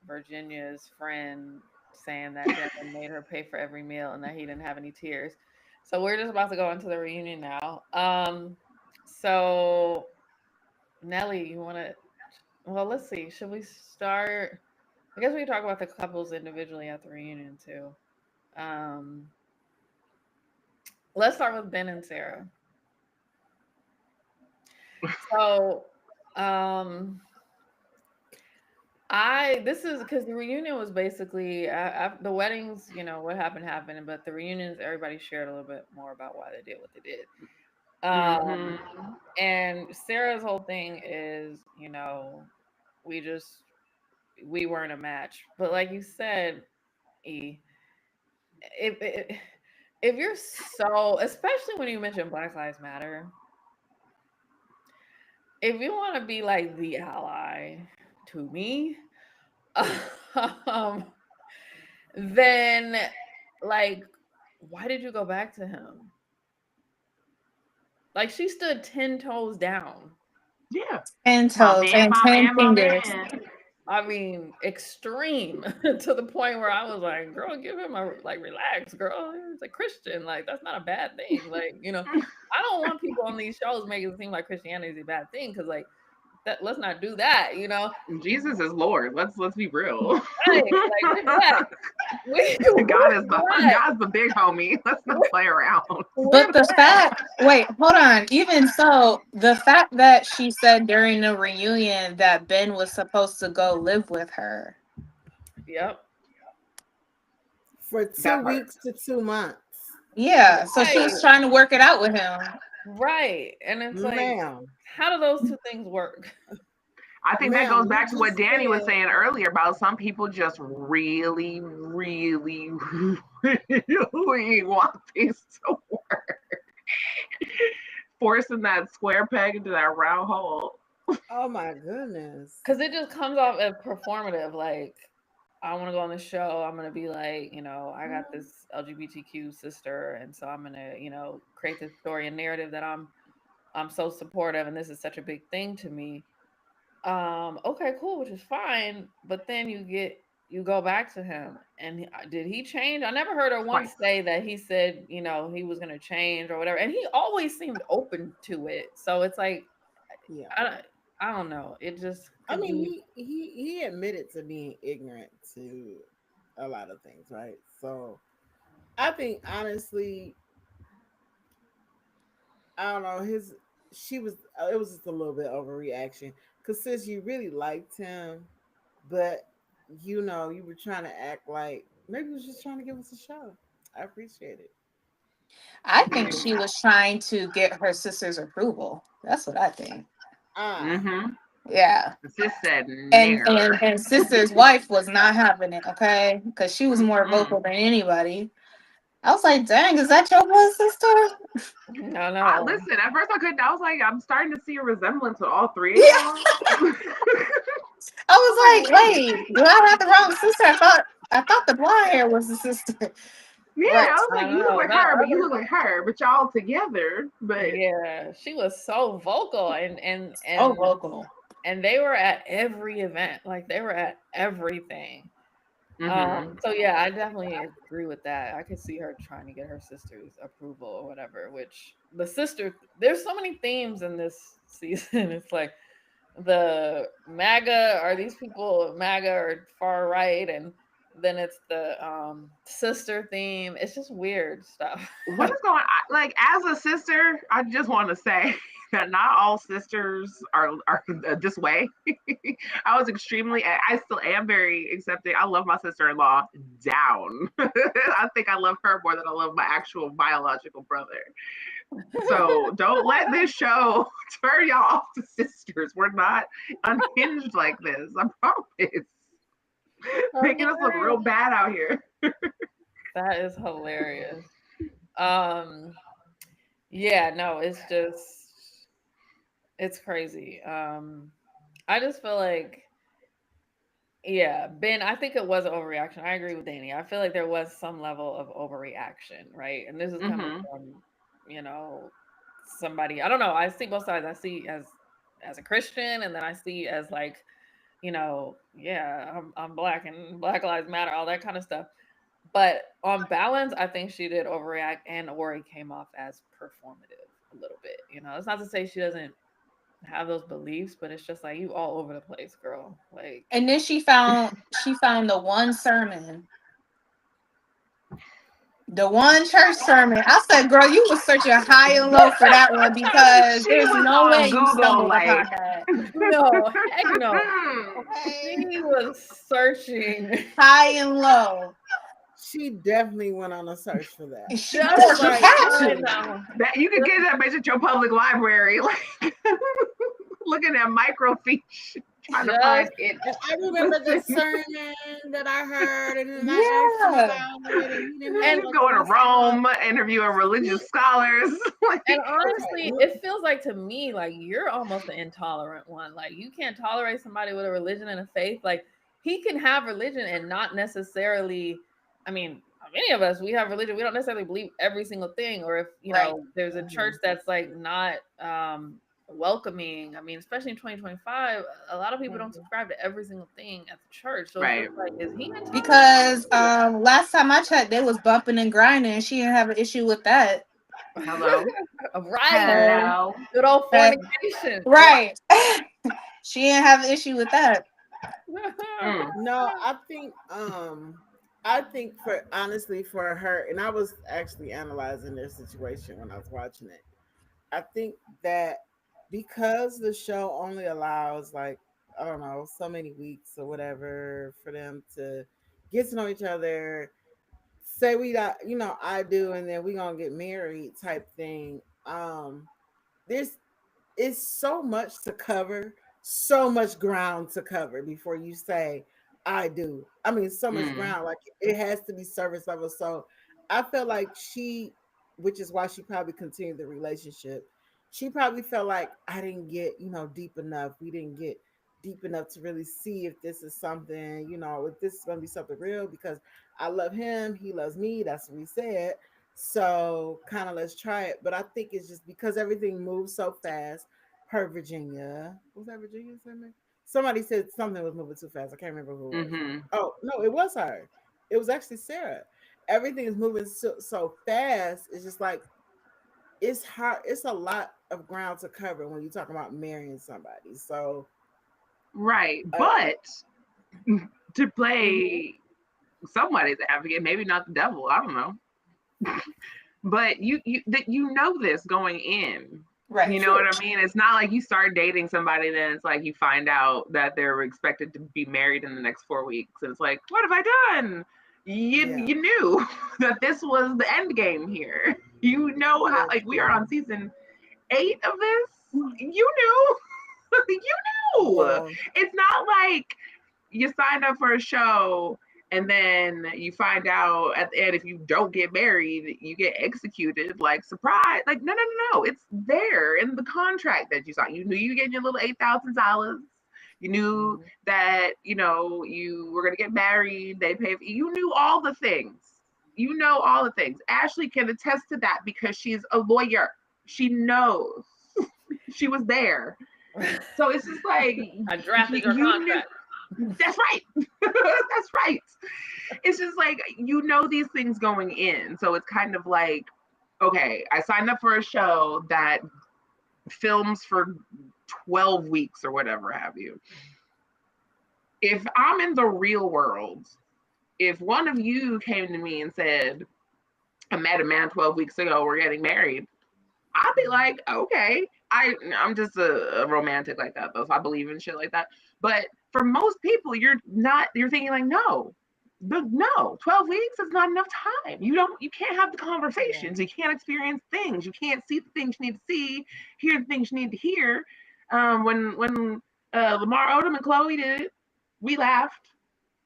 Virginia's friend saying that Devin made her pay for every meal and that he didn't have any tears. So we're just about to go into the reunion now. So Nelly, you want to? Well, let's see. Should we start? I guess we can talk about the couples individually at the reunion too. Let's start with Ben and Sarah. So, this is because the reunion was basically the weddings, what happened, but the reunions, everybody shared a little bit more about why they did what they did. And Sarah's whole thing is, we weren't a match. But like you said, E, if if you're so, especially when you mention Black Lives Matter, if you want to be like the ally to me, um, then like, why did you go back to him? Like she stood 10 toes down. Yeah. 10 My toes man, and my 10 man, my fingers. man. I mean, extreme to the point where I was like, girl, give him a like relax, girl. He's a Christian. Like, that's not a bad thing. Like, I don't want people on these shows making it seem like Christianity is a bad thing because like that let's not do that, Jesus is Lord. Let's be real. Right. Like we're God's the big homie. Let's not play around. But the fact, wait, hold on. Even so, the fact that she said during the reunion that Ben was supposed to go live with her. Yep. For 2 weeks to 2 months. Yeah, so she was trying to work it out with him. Right. And it's like, how do those two things work? I think that goes back to what Danny was saying earlier about some people just really, really, really want this to work. Forcing that square peg into that round hole. Oh my goodness. Because it just comes off as performative. Like, I want to go on the show. I'm going to be like, I got this LGBTQ sister. And so I'm going to, create this story and narrative that I'm so supportive. And this is such a big thing to me. Okay, cool, which is fine. But then you go back to him. And did he change? I never heard her once say that he said, he was going to change or whatever. And he always seemed open to it. So it's like, I don't know. It just. I mean, he admitted to being ignorant to a lot of things, right? So I think honestly, I don't know. It was just a little bit overreaction. Because sis, you really liked him, but you were trying to act like maybe he was just trying to give us a show. I appreciate it. I think she was trying to get her sister's approval. That's what I think. Yeah. Sis said and sister's wife was not having it, okay? Because she was more vocal than anybody. I was like, dang, is that your blood sister? No. Listen, at first I couldn't. I was like, I'm starting to see a resemblance with all three of them. I was like, wait, do I have the wrong sister? I thought the blonde hair was the sister. Yeah, I was like, you look like her, but you look like her, but y'all together. But yeah, she was so vocal and so vocal. And they were at every event, like they were at everything. So yeah, I definitely agree with that. I could see her trying to get her sister's approval or whatever, which there's so many themes in this season. It's like the MAGA, are these people MAGA or far right? And then it's the sister theme. It's just weird stuff. What is going on? Like, as a sister, I just want to say that not all sisters are this way. I still am very accepting. I love my sister-in-law down. I think I love her more than I love my actual biological brother. So don't let this show turn y'all off to sisters. We're not unhinged like this. I promise. Making us look real bad out here. That is hilarious. Yeah, no, it's crazy. I just feel like, Ben, I think it was an overreaction. I agree with Danny. I feel like there was some level of overreaction, right? And this is coming from, somebody, I don't know. I see both sides. I see as a Christian, and then I see as like, I'm Black and Black Lives Matter, all that kind of stuff. But on balance, I think she did overreact, and Ori came off as performative a little bit. It's not to say she doesn't have those beliefs, but it's just like you all over the place, girl. Like, and then she found the one sermon, the one church sermon. I said, girl, you was searching high and low for that one because there's no way you stumbled upon that. No, heck no. She was searching high and low. She definitely went on a search for that. She had to. That you can get that bitch at your public library, like looking at microfiche. trying to find it. I remember the sermon that I heard, and then I asked him about it, and he didn't have And going to Rome, interviewing religious scholars. And honestly, it feels like to me, like you're almost the intolerant one. Like you can't tolerate somebody with a religion and a faith. Like he can have religion and not necessarily, I mean, many of us, we have religion. We don't necessarily believe every single thing. Or if, you know, there's a church that's like not welcoming. I mean, especially in 2025, a lot of people don't subscribe to every single thing at the church. So it's like, is he intolerant? Because last time I checked, they was bumping and grinding, and she didn't have an issue with that. Hello. Right. Hello. Good old fornication. Right. She didn't have an issue with that. No, I think for honestly for her, and I was actually analyzing their situation when I was watching it. I think that because the show only allows like, I don't know, so many weeks or whatever for them to get to know each other, say we got, you know, I do, and then we gonna get married type thing. There's it's so much to cover, so much ground to cover before you say I do. I mean, so much ground, like it has to be service level. So I felt like she, which is why she probably continued the relationship. She probably felt like I didn't get, you know, deep enough. We didn't get deep enough to really see if this is something, you know, if this is going to be something real, because I love him, he loves me. That's what we said. So kind of let's try it. But I think it's just because everything moves so fast. Her Virginia, was that Virginia? Somebody said something was moving too fast. I can't remember who it was. Oh no, it was her. It was actually Sarah. Everything is moving so fast. It's just like it's hard. It's a lot of ground to cover when you're talking about marrying somebody. So but to play somebody's advocate, maybe not the devil. I don't know. But you know this going in. Right. You know what I mean? It's not like you start dating somebody, then it's like you find out that they're expected to be married in the next 4 weeks. And it's like, what have I done? You knew that this was the end game here. You know how, like, we are on season 8 of this. You knew. You knew. Yeah. It's not like you signed up for a show and then you find out at the end, if you don't get married, you get executed. Like, surprise. Like, no. It's there in the contract that you signed. You knew you were getting your little $8,000. You knew that, you know, you were going to get married. They pay. You knew all the things. You know all the things. Ashley can attest to that because she's a lawyer. She knows. She was there. So it's just like, I drafted your contract. That's right. That's right. It's just like, you know, these things going in. So it's kind of like, okay, I signed up for a show that films for 12 weeks or whatever have you. If I'm in the real world, if one of you came to me and said, I met a man 12 weeks ago, we're getting married, I'd be like, okay. I'm just a romantic like that, though, so I believe in shit like that. But for most people, you're thinking like, no, 12 weeks is not enough time. You can't have the conversations. You can't experience things. You can't see the things you need to see, hear the things you need to hear. When Lamar Odom and Chloe did it, we laughed.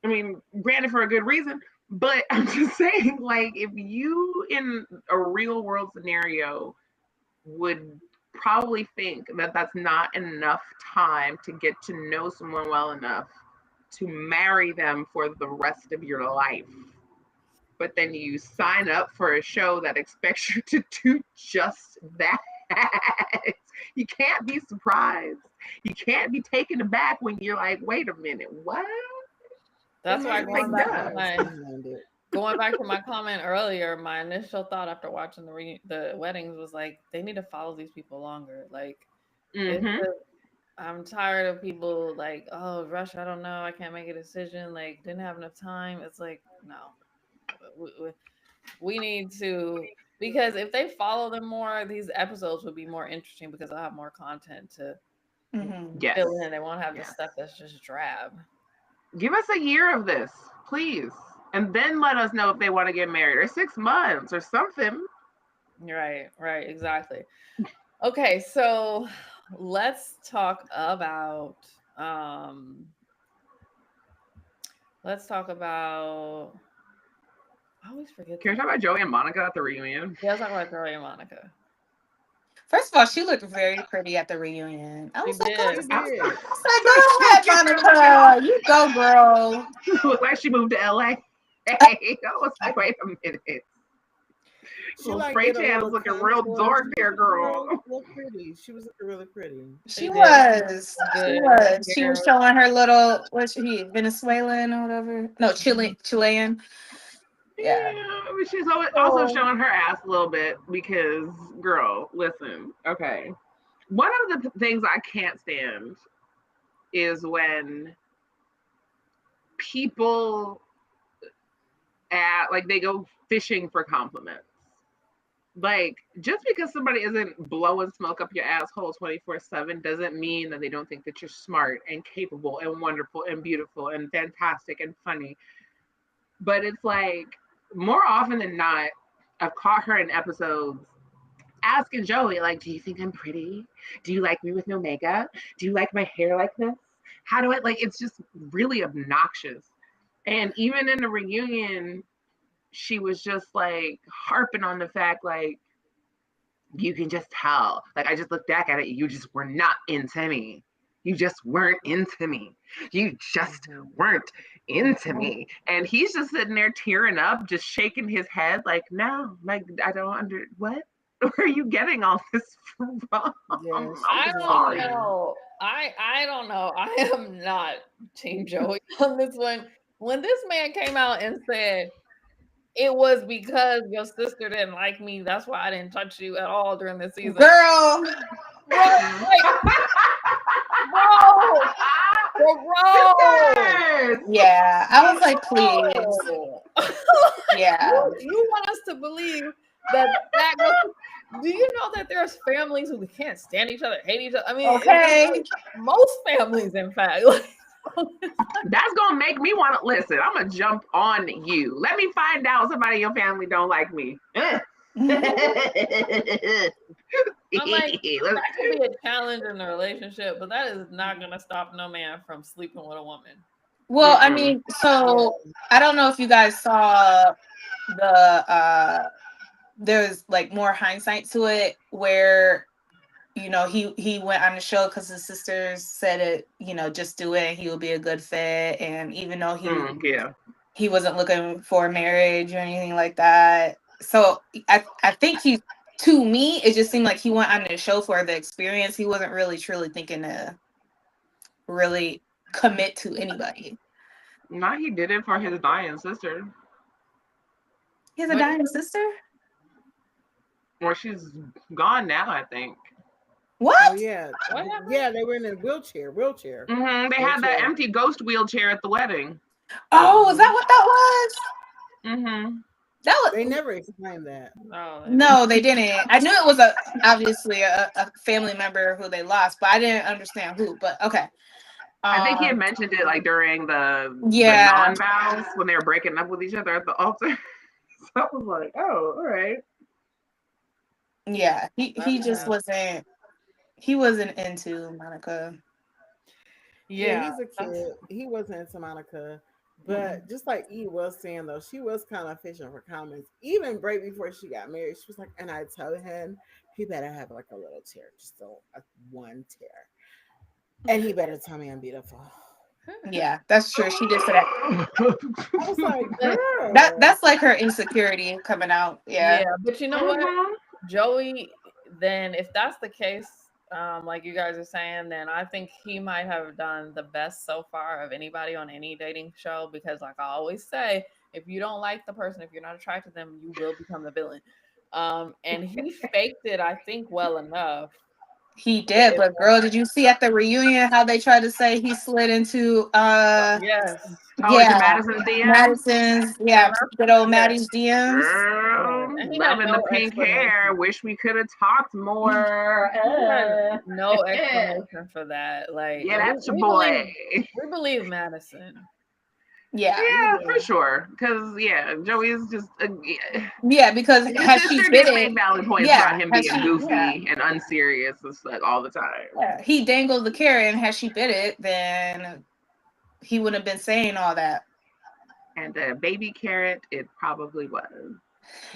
I mean, granted for a good reason, but I'm just saying, like, if you in a real world scenario would probably think that that's not enough time to get to know someone well enough to marry them for the rest of your life. But then you sign up for a show that expects you to do just that. You can't be surprised. You can't be taken aback when you're like, wait a minute, what? That's why going back to my comment earlier, my initial thought after watching the weddings was like, they need to follow these people longer. Like, I'm tired of people like, oh, rush, I don't know, I can't make a decision, like, didn't have enough time. It's like, no, we need to, because if they follow them more, these episodes would be more interesting because I'll have more content to fill in. They won't have the stuff that's just drab. Give us a year of this, please. And then let us know if they want to get married, or 6 months or something. Right, exactly. Okay, so let's talk about Um, let's talk about. I always forget. Can we talk about Joey and Monica at the reunion? Yeah, let's talk about Joey and Monica. First of all, she looked very pretty at the reunion. I She was like, did. She did. go ahead, Monica. You go, girl. Looked like she moved to LA. Hey, I was like, wait a minute. She Little like spray did a tan little was looking real contour. dark She there, was girl. Look pretty. She was looking really pretty. She She did. was. She Good. was. She was Hair. showing her little, what's she, Venezuelan or whatever? No, Chilean. Yeah. But she's also showing her ass a little bit because, girl, listen, okay. One of the things I can't stand is when people they go fishing for compliments. Like, just because somebody isn't blowing smoke up your asshole 24/7 doesn't mean that they don't think that you're smart and capable and wonderful and beautiful and fantastic and funny. But it's like, more often than not, I've caught her in episodes asking Joey, like, do you think I'm pretty? Do you like me with no makeup? Do you like my hair like this? How do I, like, it's just really obnoxious. And even in the reunion, she was just like harping on the fact, like, you can just tell. Like, I just looked back at it, you just were not into me. You just weren't into me. You just weren't into me. And he's just sitting there tearing up, just shaking his head, like, no, like, I don't what? Where are you getting all this from? Yes, I I'm don't sorry. know. I don't know. I am not Team Joey on this one. When this man came out and said it was because your sister didn't like me, that's why I didn't touch you at all during the season. Girl. Bro, Yeah, I was like, please. Yeah. You want us to believe that do you know that there's families who can't stand each other, hate each other? I mean, Okay. Most families, in fact. That's gonna make me want to listen. I'm gonna jump on you. Let me find out somebody in your family don't like me. I'm like, that could be a challenge in the relationship, but that is not gonna stop no man from sleeping with a woman. Well, I mean, so I don't know if you guys saw there's like more hindsight to it where, you know, he went on the show because his sisters said it, you know, just do it, he will be a good fit. And even though he wasn't looking for marriage or anything like that. So I think to me, it just seemed like he went on the show for the experience. He wasn't really truly thinking to really commit to anybody. No, he did it for his dying sister. He has a dying sister? Well, she's gone now, I think. What? Oh, yeah. Yeah, they were in a wheelchair. Mm-hmm. They had that empty ghost wheelchair at the wedding. Oh, is that what that was? Mm-hmm. They never explained that. No, they didn't. I knew it was obviously a family member who they lost, but I didn't understand who. But okay. I think he had mentioned it like during the non-vows when they were breaking up with each other at the altar. So I was like, oh, all right. Yeah, he just wasn't. He wasn't into Monica. Yeah, he's a kid. He wasn't into Monica. But just like E was saying, though, she was kind of fishing for comments. Even right before she got married, she was like, and I tell him he better have like a little tear, just one tear. And he better tell me I'm beautiful. Yeah, that's true. She did say that. I was like, girl. That's like her insecurity coming out. Yeah. But you know what? Joey, then if that's the case, like you guys are saying, then I think he might have done the best so far of anybody on any dating show, because like I always say, if you don't like the person, if you're not attracted to them, you will become the villain. And he faked it, I think, well enough. He did, but girl, did you see at the reunion how they tried to say he slid into Madison's DMs? Madison's, good old Maddie's DMs. Girl, loving the pink hair. Wish we could have talked more. No explanation for that. Like, yeah, that's your boy. We believe Madison. Yeah, for sure. Because Joey's just because his sister did make valid points about him being goofy and unserious and stuff all the time. Yeah, he dangled the carrot, and had she bit it, then he wouldn't have been saying all that. And a baby carrot, it probably was.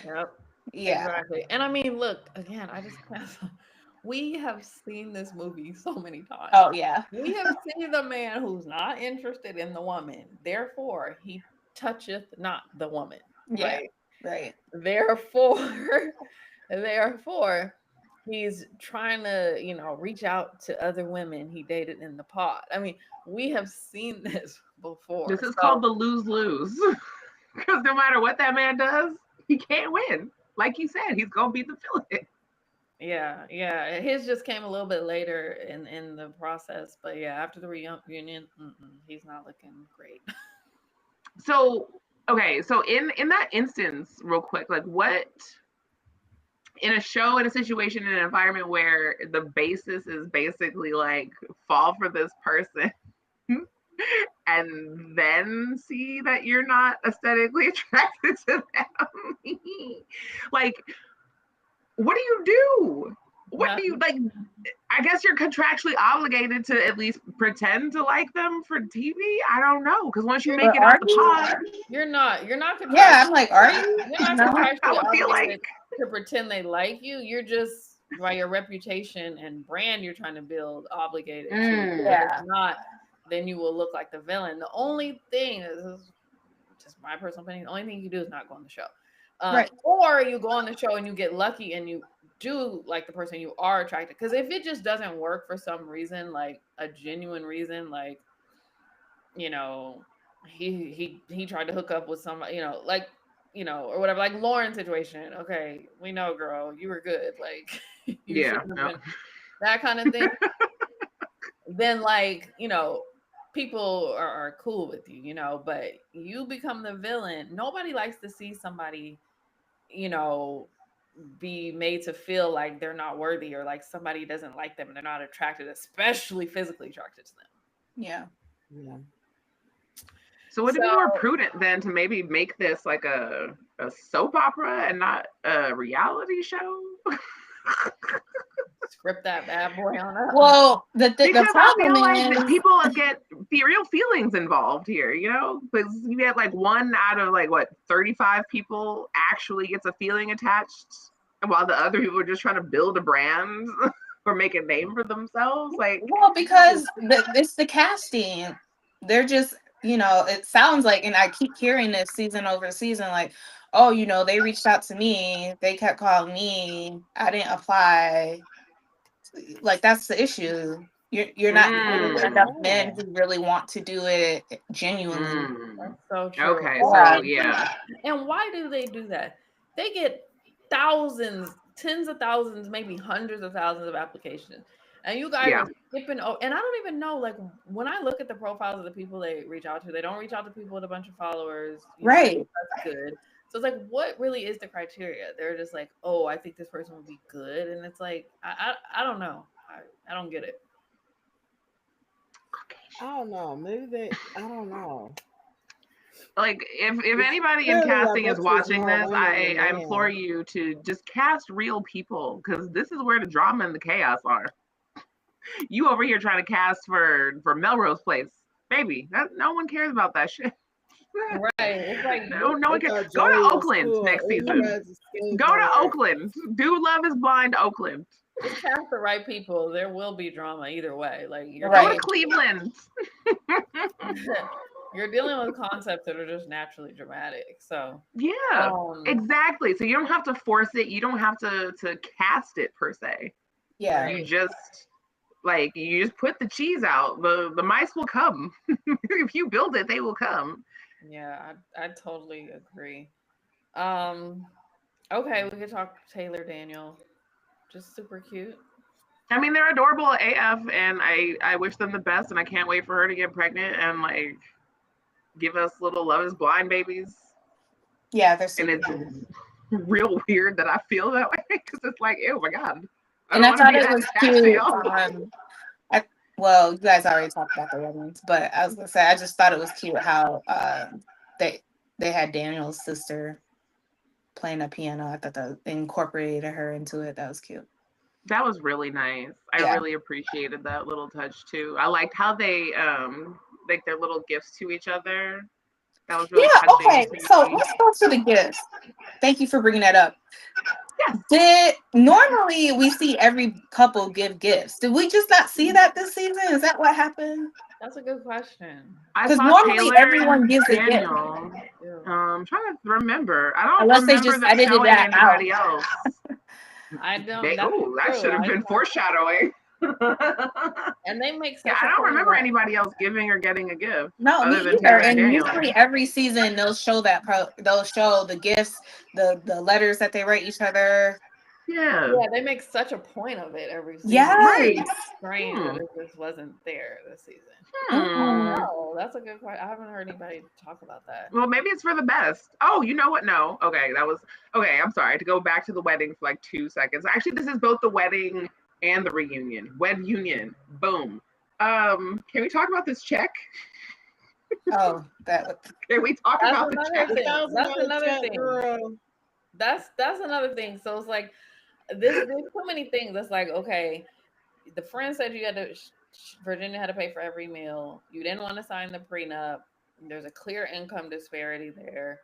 Yep. Yeah. Exactly. And I mean, look, again, we have seen this movie so many times. Oh yeah. We have seen the man who's not interested in the woman. Therefore, he toucheth not the woman. Yeah. Right. Therefore, he's trying to, reach out to other women he dated in the pod. I mean, we have seen this before. This is called the lose-lose. Because no matter what that man does, he can't win. Like you said, he's gonna be the villain. Yeah. His just came a little bit later in the process, but after the reunion, he's not looking great. So in that instance, real quick, like what in a show, in a situation, in an environment where the basis is basically like fall for this person and then see that you're not aesthetically attracted to them. Like, what do you do? What do you like? I guess you're contractually obligated to at least pretend to like them for TV. I don't know, because once you make it out the pod, you're not. Yeah, I'm like, are you? You're not contractually I would feel like to pretend they like you. You're just, by your reputation and brand you're trying to build, obligated to. If not, then you will look like the villain. The only thing is just my personal opinion. The only thing you do is not go on the show. Right. Or you go on the show and you get lucky and you do like the person you are attracted. Because if it just doesn't work for some reason, like a genuine reason, like, he tried to hook up with somebody, or whatever, like Lauren's situation. Okay, we know, girl, you were good. Like, that kind of thing. Then, like, people are cool with you, but you become the villain. Nobody likes to see somebody, be made to feel like they're not worthy, or like somebody doesn't like them and they're not attracted, especially physically attracted to them. Yeah. So would it be more prudent then to maybe make this like a soap opera and not a reality show? Script that bad boy on up. Well, the problem is people get real feelings involved here, because you get like 1 out of 35 people actually gets a feeling attached, while the other people are just trying to build a brand or make a name for themselves. Because it's the casting. They're just, it sounds like, and I keep hearing this season over season, like, oh, they reached out to me, they kept calling me, I didn't apply. Like, that's the issue. You're not getting enough men who really want to do it genuinely. That's so true. Okay, so yeah. And why do they do that? They get thousands, tens of thousands, maybe hundreds of thousands of applications. And you guys are skipping. Oh, and I don't even know, like, when I look at the profiles of the people they reach out to, they don't reach out to people with a bunch of followers. Right. That's good. So it's like, what really is the criteria? They're just like, oh, I think this person would be good. And it's like, I don't know. I don't get it. I don't know. Maybe I don't know. Like, if anybody in casting is watching this, I implore you to just cast real people, because this is where the drama and the chaos are. You over here trying to cast for Melrose Place. Baby, no one cares about that shit. Right. It's like, no one cares. Go to Oakland next season. Go to Oakland. Do Love is Blind Oakland. Just cast the right people. There will be drama either way. Like, you're go to Cleveland. You're dealing with concepts that are just naturally dramatic. So exactly. So you don't have to force it. You don't have to cast it per se. Yeah. You just put the cheese out. The mice will come. If you build it, they will come. Yeah, I totally agree. Okay, we could talk Taylor Daniel. Just super cute. I mean, they're adorable AF, and I wish them the best, and I can't wait for her to get pregnant and give us little Love is Blind babies. Yeah, they're super and it's real weird that I feel that way, because it's like, oh my god. And I thought it was cute. Well, you guys already talked about the weddings, but I was gonna say I just thought it was cute how they had Daniel's sister playing a piano. I thought that incorporated her into it. That was cute. That was really nice. I really appreciated that little touch too. I liked how they like their little gifts to each other. That was really touching. Okay, so let's go to the gifts. Thank you for bringing that up. Yes. Normally we see every couple give gifts? Did we just not see that this season? Is that what happened? That's a good question. Because normally everyone gives a gift. I'm trying to remember. I don't Unless remember they just them edited showing that anybody out. else. I don't. That should have been foreshadowing. And they make I don't remember anybody else giving or getting a gift. No, me either. And usually every season they'll show they'll show the gifts, the letters that they write each other. Yeah, they make such a point of it every season. Yes. Right. Strange that it just wasn't there this season. Oh, that's a good question. I haven't heard anybody talk about that. Well, maybe it's for the best. Oh, you know what? No. Okay, I'm sorry. To go back to the wedding for like 2 seconds. Actually, this is both the wedding and the reunion. Wed union. Boom. Can we talk about this check? Oh, can we talk about the check? That's another thing. Girl. That's another thing. So it's like there's so many things. It's like, okay, the friend said you had to Virginia had to pay for every meal. You didn't want to sign the prenup. There's a clear income disparity there.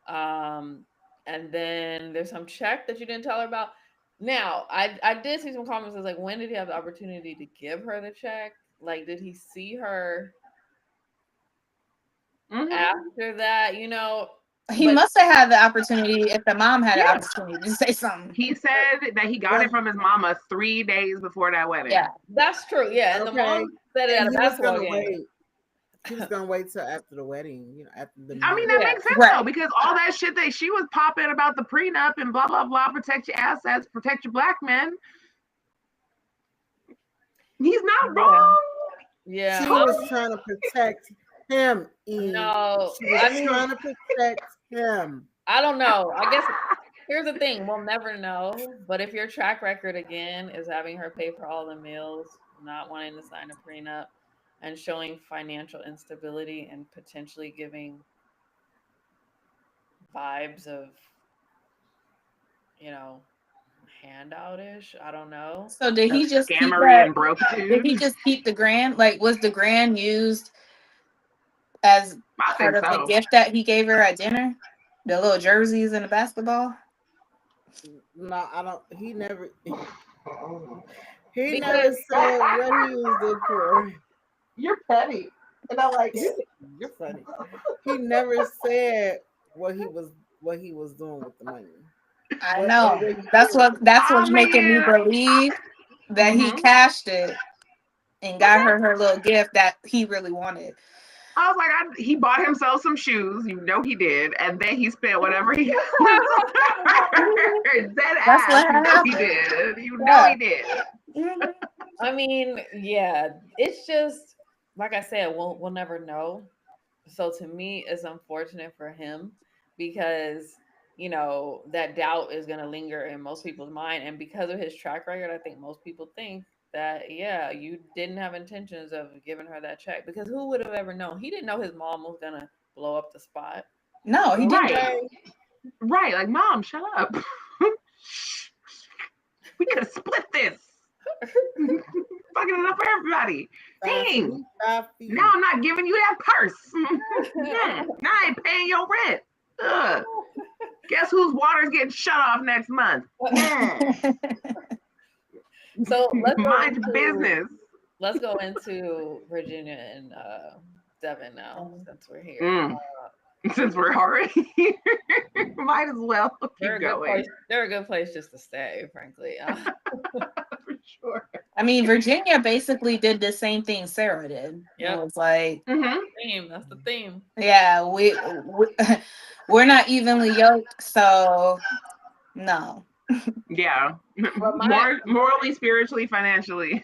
And then there's some check that you didn't tell her about. Now, I did see some comments that was like, when did he have the opportunity to give her the check? Like, did he see her after that? He must have had the opportunity if the mom had the opportunity to say something. He said that he got it from his mama 3 days before that wedding. Yeah, that's true. Yeah, and the mom said it at a basketball game. He was gonna wait till after the wedding, after the. I mean, that makes sense though, because all that shit that she was popping about the prenup and blah blah blah, protect your assets, protect your black men. He's not wrong. Yeah, she was trying to protect him. No, she was trying to protect him. I don't know. I guess here's the thing: we'll never know. But if your track record again is having her pay for all the meals, not wanting to sign a prenup, and showing financial instability and potentially giving vibes of, handout-ish. I don't know. So did he just keep that? Did he just keep the grand? Like, was the grand used as part of the gift that he gave her at dinner? The little jerseys and the basketball? No, I don't. He never. He never said what he used it for. You're petty, and I like it. You're funny. He never said what he was doing with the money. I know. That's what's making me believe that he cashed it and got her little gift that he really wanted. I was like, he bought himself some shoes. He did, and then he spent whatever he. That's what happened. He did. He did. I mean, yeah, it's just like I said, we'll never know. So to me, it's unfortunate for him because that doubt is going to linger in most people's mind, and because of his track record, I think most people think that you didn't have intentions of giving her that check, because who would have ever known? He didn't know his mom was gonna blow up the spot. No, he didn't. Right, like, Mom, shut up. We could have split this. Fucking it up for everybody. Dang. Now I'm not giving you that purse. Now I ain't paying your rent. Ugh. Guess whose water's getting shut off next month? So let's mind your business. Let's go into Virginia and Devin now, since we're here. Since we're already here, might as well keep going. They're a good place just to stay, frankly. For sure. I mean, Virginia basically did the same thing Sarah did. Yeah, it was like theme. That's the theme. Yeah, we're not evenly yoked, so no. Yeah, morally, spiritually, financially,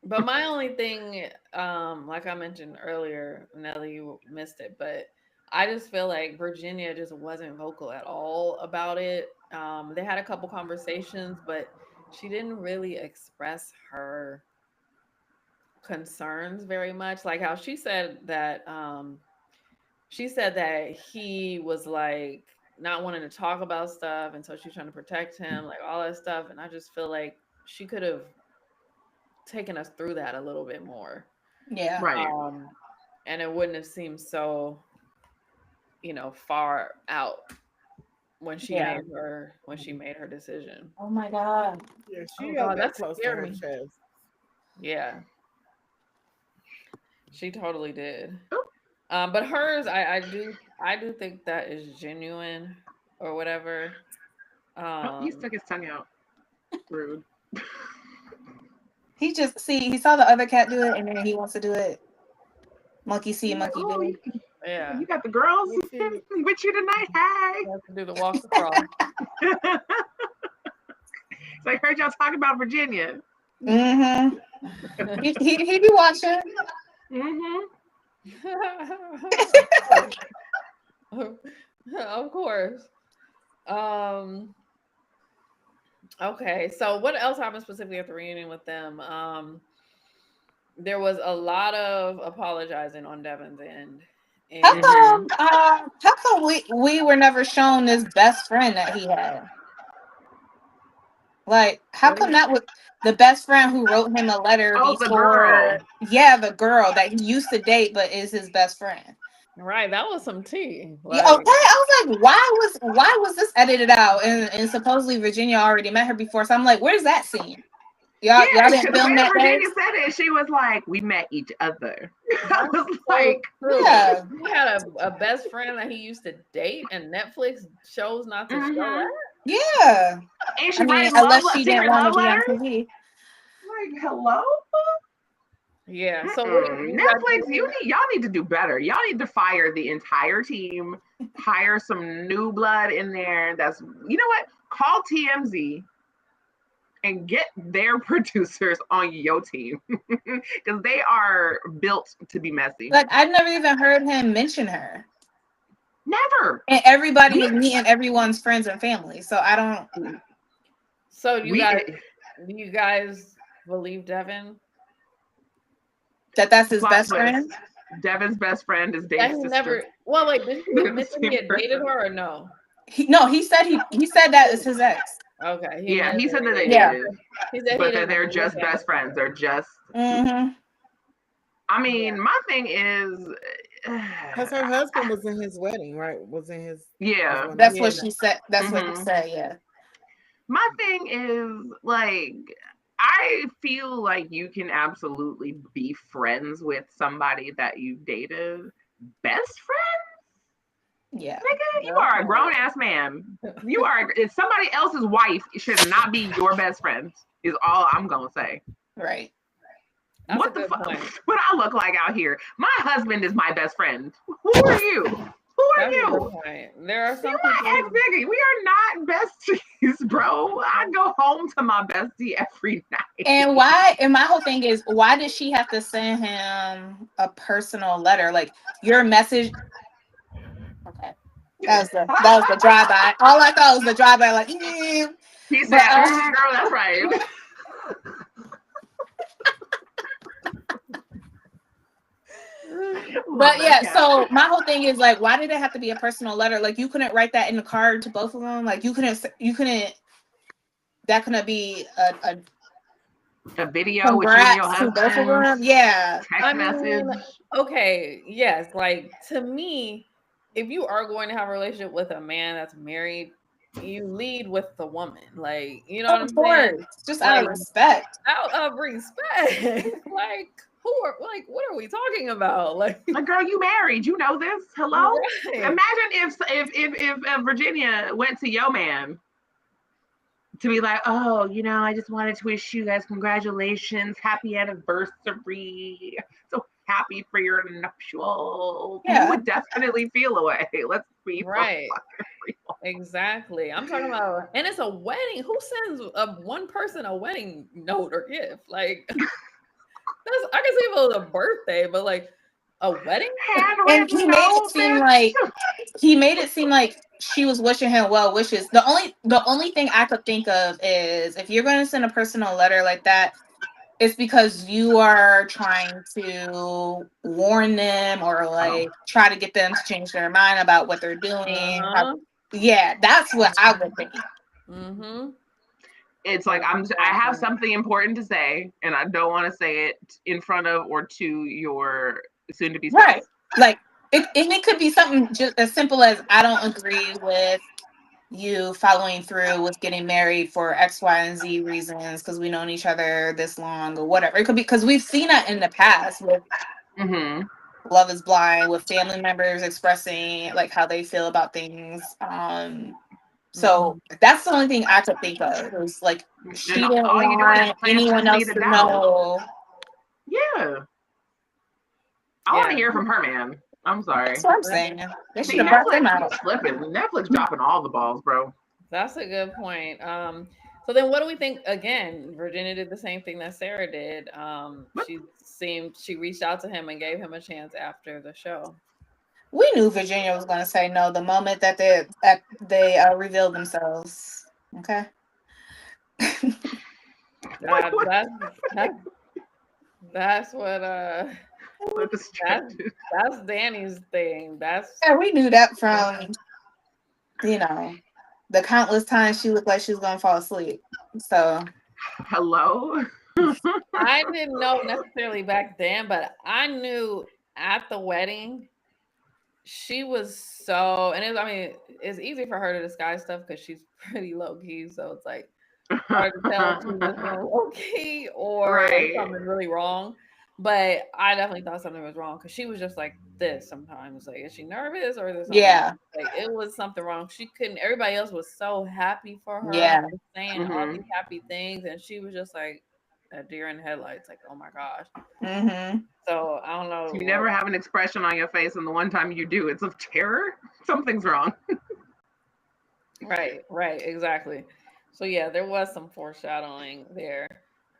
But my only thing, like I mentioned earlier, Nelly, you missed it, but I just feel like Virginia just wasn't vocal at all about it. They had a couple conversations, but she didn't really express her concerns very much. Like how she said that he was like not wanting to talk about stuff, and so she's trying to protect him, like all that stuff. And I just feel like she could have taken us through that a little bit more. Yeah. Right. And it wouldn't have seemed so, far out when she made her decision. Oh my God. Yeah, she got that close to her me. chest. Yeah. She totally did. But hers, I do think that is genuine or whatever. He stuck his tongue out. Rude. He saw the other cat do it, and then he wants to do it. Monkey see, monkey do. Yeah. You got the girls with you tonight. Hey. You have to do the walk across. So I heard y'all talking about Virginia. Mm-hmm. he be watching. Mm-hmm. Of course. Okay, so what else happened specifically at the reunion with them? There was a lot of apologizing on Devin's end. How come we were never shown this best friend that he had? Like, how come that was the best friend who wrote him a letter before? The girl. Yeah, the girl that he used to date, but is his best friend. Right, that was some tea. Like, yeah, okay, I was like, why was this edited out? And supposedly Virginia already met her before, so I'm like, where's that scene? Y'all didn't film that. Virginia said it. She was like, "We met each other." I was like, "Yeah." He had a best friend that he used to date, and Netflix chose not to show that. Yeah, and she unless she didn't want to be on TV. Like, hello. Yeah. So Netflix, y'all need to do better. Y'all need to fire the entire team, hire some new blood in there. That's, you know what? Call TMZ and get their producers on your team because they are built to be messy. Like, I've never even heard him mention her. Never. And everybody was meeting everyone's friends and family. So I don't. So do you guys believe Devin? That's his best friend? Devin's best friend is Dave's sister. Well, like, did he admit that he had dated her or no? He said that is his ex. Okay. He said that they dated. He said but that they're just best friends. They're just. Mm-hmm. I mean, my thing is. Because her husband was in his wedding, right? Was in his. Yeah. That's what she said. That's what he said, yeah. My thing is, like, I feel like you can absolutely be friends with somebody that you dated. Best friend? Yeah. Nigga, you are a grown ass man. It's somebody else's wife. It should not be your best friend, is all I'm gonna say. Right. That's what the fuck? What I look like out here? My husband is my best friend. Who are you? Who are you? There are some people. We are not besties, bro. I go home to my bestie every night. And my whole thing is, why did she have to send him a personal letter? Like, your message. Okay. That was the drive-by. All I thought was the drive-by, like, He said, girl, that's right. But yeah, so my whole thing is, like, why did it have to be a personal letter? Like, you couldn't write that in the card to both of them. Like, you couldn't. That couldn't be a video with you and your husband. Both of them. Yeah. Text message. Okay. Yes. Like, to me, if you are going to have a relationship with a man that's married, you lead with the woman. Like, you know what I'm saying? Just out of respect. Out of respect. Like. What are we talking about? Like, girl, you married. You know this. Hello. Right. Imagine if Virginia went to your man to be like, oh, I just wanted to wish you guys congratulations, happy anniversary, so happy for your nuptials. Yeah. You would definitely feel away. Let's be right. Exactly. I'm talking about, and it's a wedding. Who sends one person a wedding note or gift? Like. I can see if it was a birthday, but like a wedding. And he made it seem like she was wishing him well wishes. The only thing I could think of is, if you're going to send a personal letter like that, it's because you are trying to warn them or like try to get them to change their mind about what they're doing. Yeah, that's what I would think. Mm-hmm. It's like I have something important to say, and I don't want to say it in front of or to your soon-to-be spouse. Right. Like it could be something just as simple as I don't agree with you following through with getting married for X, Y, and Z reasons because we've known each other this long or whatever. It could be because we've seen that in the past with Love is Blind, with family members expressing like how they feel about things. So that's the only thing I could think of. It was like she didn't want anyone else to know. Yeah. I want to hear from her, man. I'm sorry. That's what I'm saying. They should have brought them out. Netflix dropping all the balls, bro. That's a good point. So then what do we think? Again, Virginia did the same thing that Sarah did. She reached out to him and gave him a chance after the show. We knew Virginia was going to say no the moment that they revealed themselves. Okay. That's what that's Danny's thing. We knew that from the countless times she looked like she was gonna fall asleep. So hello. I didn't know necessarily back then, but I knew at the wedding she was so, and it's easy for her to disguise stuff because she's pretty low key, so it's like hard to tell if she was being low key or something really wrong. But I definitely thought something was wrong because she was just like this sometimes. Like, is she nervous or is there something wrong? Like, it was something wrong. She couldn't. Everybody else was so happy for her, saying all these happy things, and she was just like a deer in the headlights. Like, oh my gosh. So I don't know. You never have an expression on your face, and the one time you do, it's of terror. Something's wrong. Right, exactly. So yeah, there was some foreshadowing there.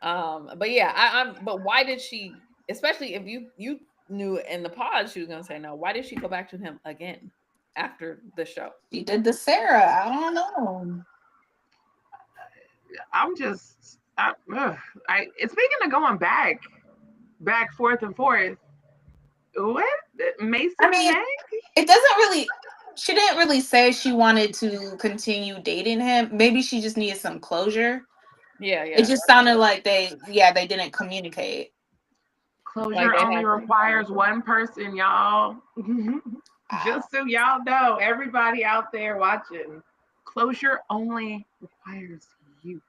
But yeah, but why did she? Especially if you knew in the pod she was gonna say no. Why did she go back to him again after the show? She did the Sarah. I don't know. I'm just. Speaking of going back forth and forth. What Mason? It doesn't really. She didn't really say she wanted to continue dating him. Maybe she just needed some closure. Yeah. It just sounded like they didn't communicate. Closure only requires one person, y'all. Just so y'all know, everybody out there watching, closure only requires you.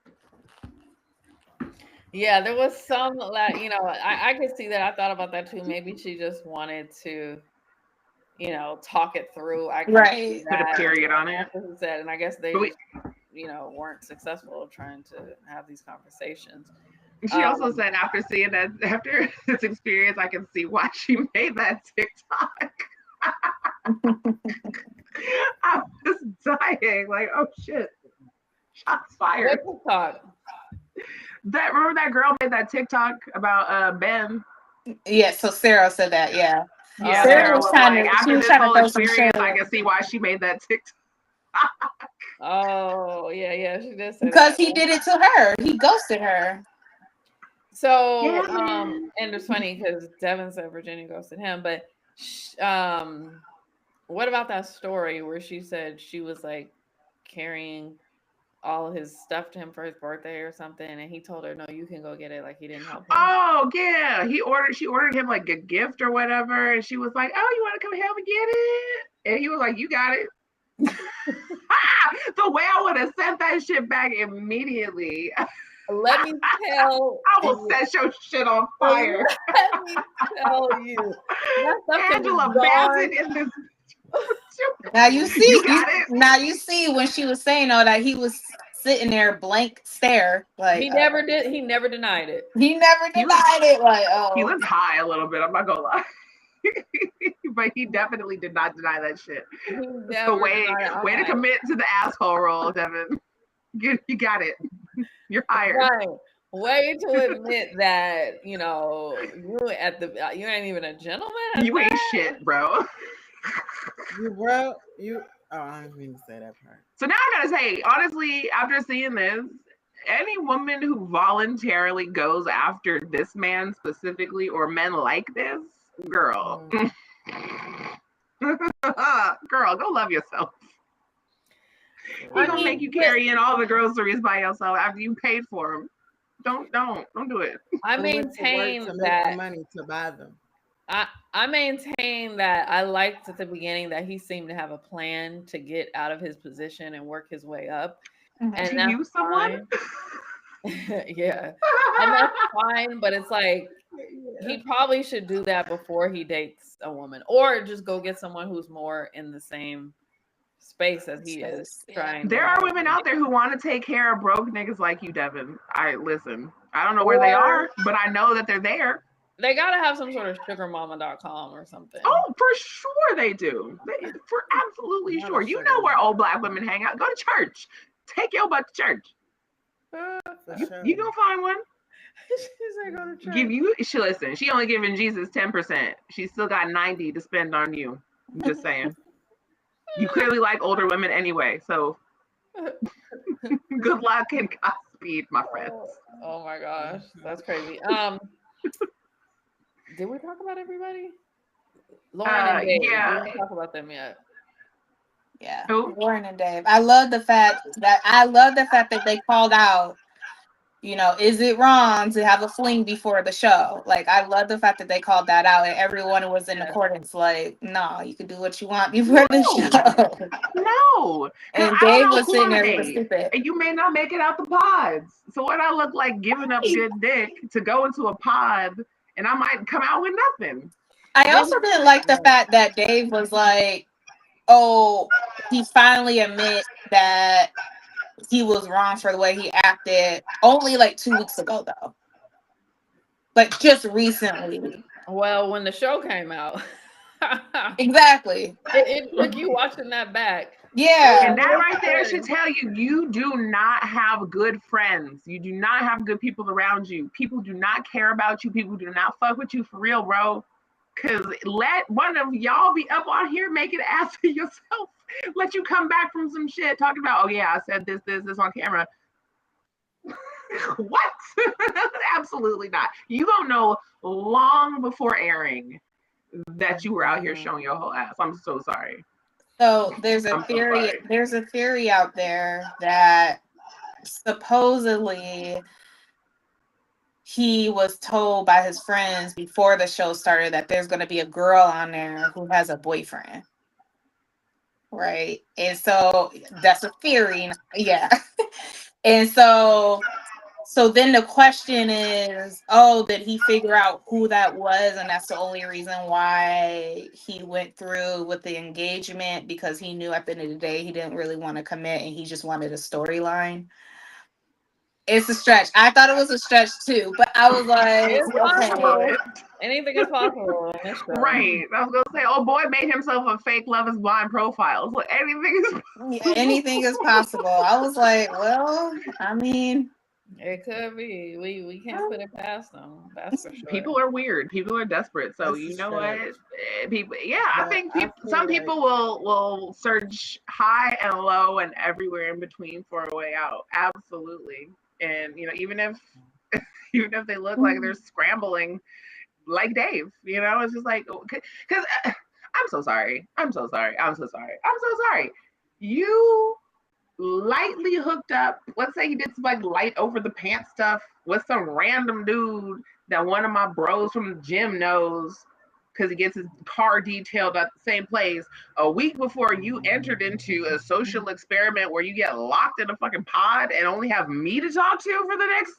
Yeah, there was some like, I could see that. I thought about that too. Maybe she just wanted to, talk it through. I put a period on it. He said, and I guess they weren't successful trying to have these conversations. She also said after this experience, I can see why she made that TikTok. I was dying. Like, oh shit. Shots fired. What TikTok? Remember that girl made that TikTok about Ben? Yeah, so Sarah said that, yeah. Yeah, Sarah was trying to after this whole experience, I can see why she made that TikTok. Oh, yeah, she did say because he did it to her. He ghosted her. So, and it's funny because Devin said Virginia ghosted him, but what about that story where she said she was like carrying all of his stuff to him for his birthday or something, and he told her, no, you can go get it, like he didn't help him. Oh yeah, she ordered him like a gift or whatever, and she was like, oh, you want to come help me get it? And he was like, you got it. The way I would have sent that shit back immediately. Let me tell I will set your shit on fire. Let me tell you. Angela Bassett in this. Now you see, now you see when she was saying all that, he was sitting there blank stare. Like he never did. He never denied it. He never denied it. Like, oh, he was high a little bit. I'm not gonna lie. But he definitely did not deny that shit. So way to commit to the asshole role, Devin. You got it. You're hired. Right. Way to admit that, you ain't even a gentleman. You ain't shit, bro. I didn't mean to say that part. So now I gotta say, honestly, after seeing this, any woman who voluntarily goes after this man specifically, or men like this, girl, girl, go love yourself. He gonna make you carry in all the groceries by yourself after you paid for them. Don't do it. I maintain that money to buy them. I maintain that I liked at the beginning that he seemed to have a plan to get out of his position and work his way up. And to use someone? Yeah. And that's fine, but it's like he probably should do that before he dates a woman, or just go get someone who's more in the same space as he is trying. There are women out there who want to take care of broke niggas like you, Devin. I don't know where they are, but I know that they're there. They gotta have some sort of sugarmama.com or something. Oh, for sure they do. For absolutely sure. You know where old black women hang out. Go to church. Take your butt to church. You gonna find one. She's like, go to church. Listen, she only giving Jesus 10%. She still got 90 to spend on you. I'm just saying. You clearly like older women anyway, so good luck and Godspeed, my friends. Oh my gosh, that's crazy. Did we talk about everybody? Lauren and Dave. Yeah. We didn't talk about them yet. Yeah. Who? Lauren and Dave. I love the fact that they called out, is it wrong to have a fling before the show? Like, I love the fact that they called that out and everyone was in accordance. Like, no, you can do what you want before the show. No. And Dave was sitting there with stupid. And you may not make it out the pods. So what I look like giving up good dick to go into a pod, and I might come out with nothing. I also didn't like the fact that Dave was like, oh, he finally admit that he was wrong for the way he acted only like 2 weeks ago, though. Like, just recently. Well, when the show came out. Exactly. It took you watching that back. Yeah. And that right there should tell you, you do not have good friends. You do not have good people around you. People do not care about you. People do not fuck with you for real, bro. Because let one of y'all be up on here making an ass of yourself. Let you come back from some shit talking about, oh yeah, I said this on camera. What? Absolutely not. You don't know long before airing that you were out here showing your whole ass. I'm so sorry. So there's a theory out there that supposedly he was told by his friends before the show started that there's going to be a girl on there who has a boyfriend. Right. And so that's a theory. Yeah. And so then the question is, did he figure out who that was? And that's the only reason why he went through with the engagement, because he knew at the end of the day, he didn't really want to commit and he just wanted a storyline. It's a stretch. I thought it was a stretch too, but I was like, okay. Anything is possible. Right. I was gonna say, oh boy made himself a fake Love Is Blind profile. So anything is possible. I was like, well, I mean, it could be. We can't put it past them. That's for sure. People are weird. People are desperate. So you know what? People. Yeah, I think some people will search high and low and everywhere in between for a way out. Absolutely. And even if they look like they're scrambling, like Dave, it's just like, because I'm so sorry. You lightly hooked up, let's say he did some like light over the pants stuff with some random dude that one of my bros from the gym knows because he gets his car detailed at the same place a week before you entered into a social experiment where you get locked in a fucking pod and only have me to talk to for the next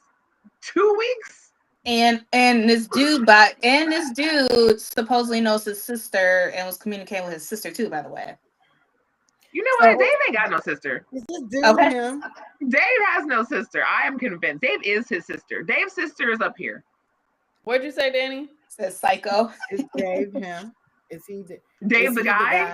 2 weeks. And this dude supposedly knows his sister and was communicating with his sister too, by the way. You know what? Dave ain't got no sister. Okay. Dave has no sister. I am convinced. Dave is his sister. Dave's sister is up here. What'd you say, Danny? Says psycho. Is Dave him? Is he Dave the guy?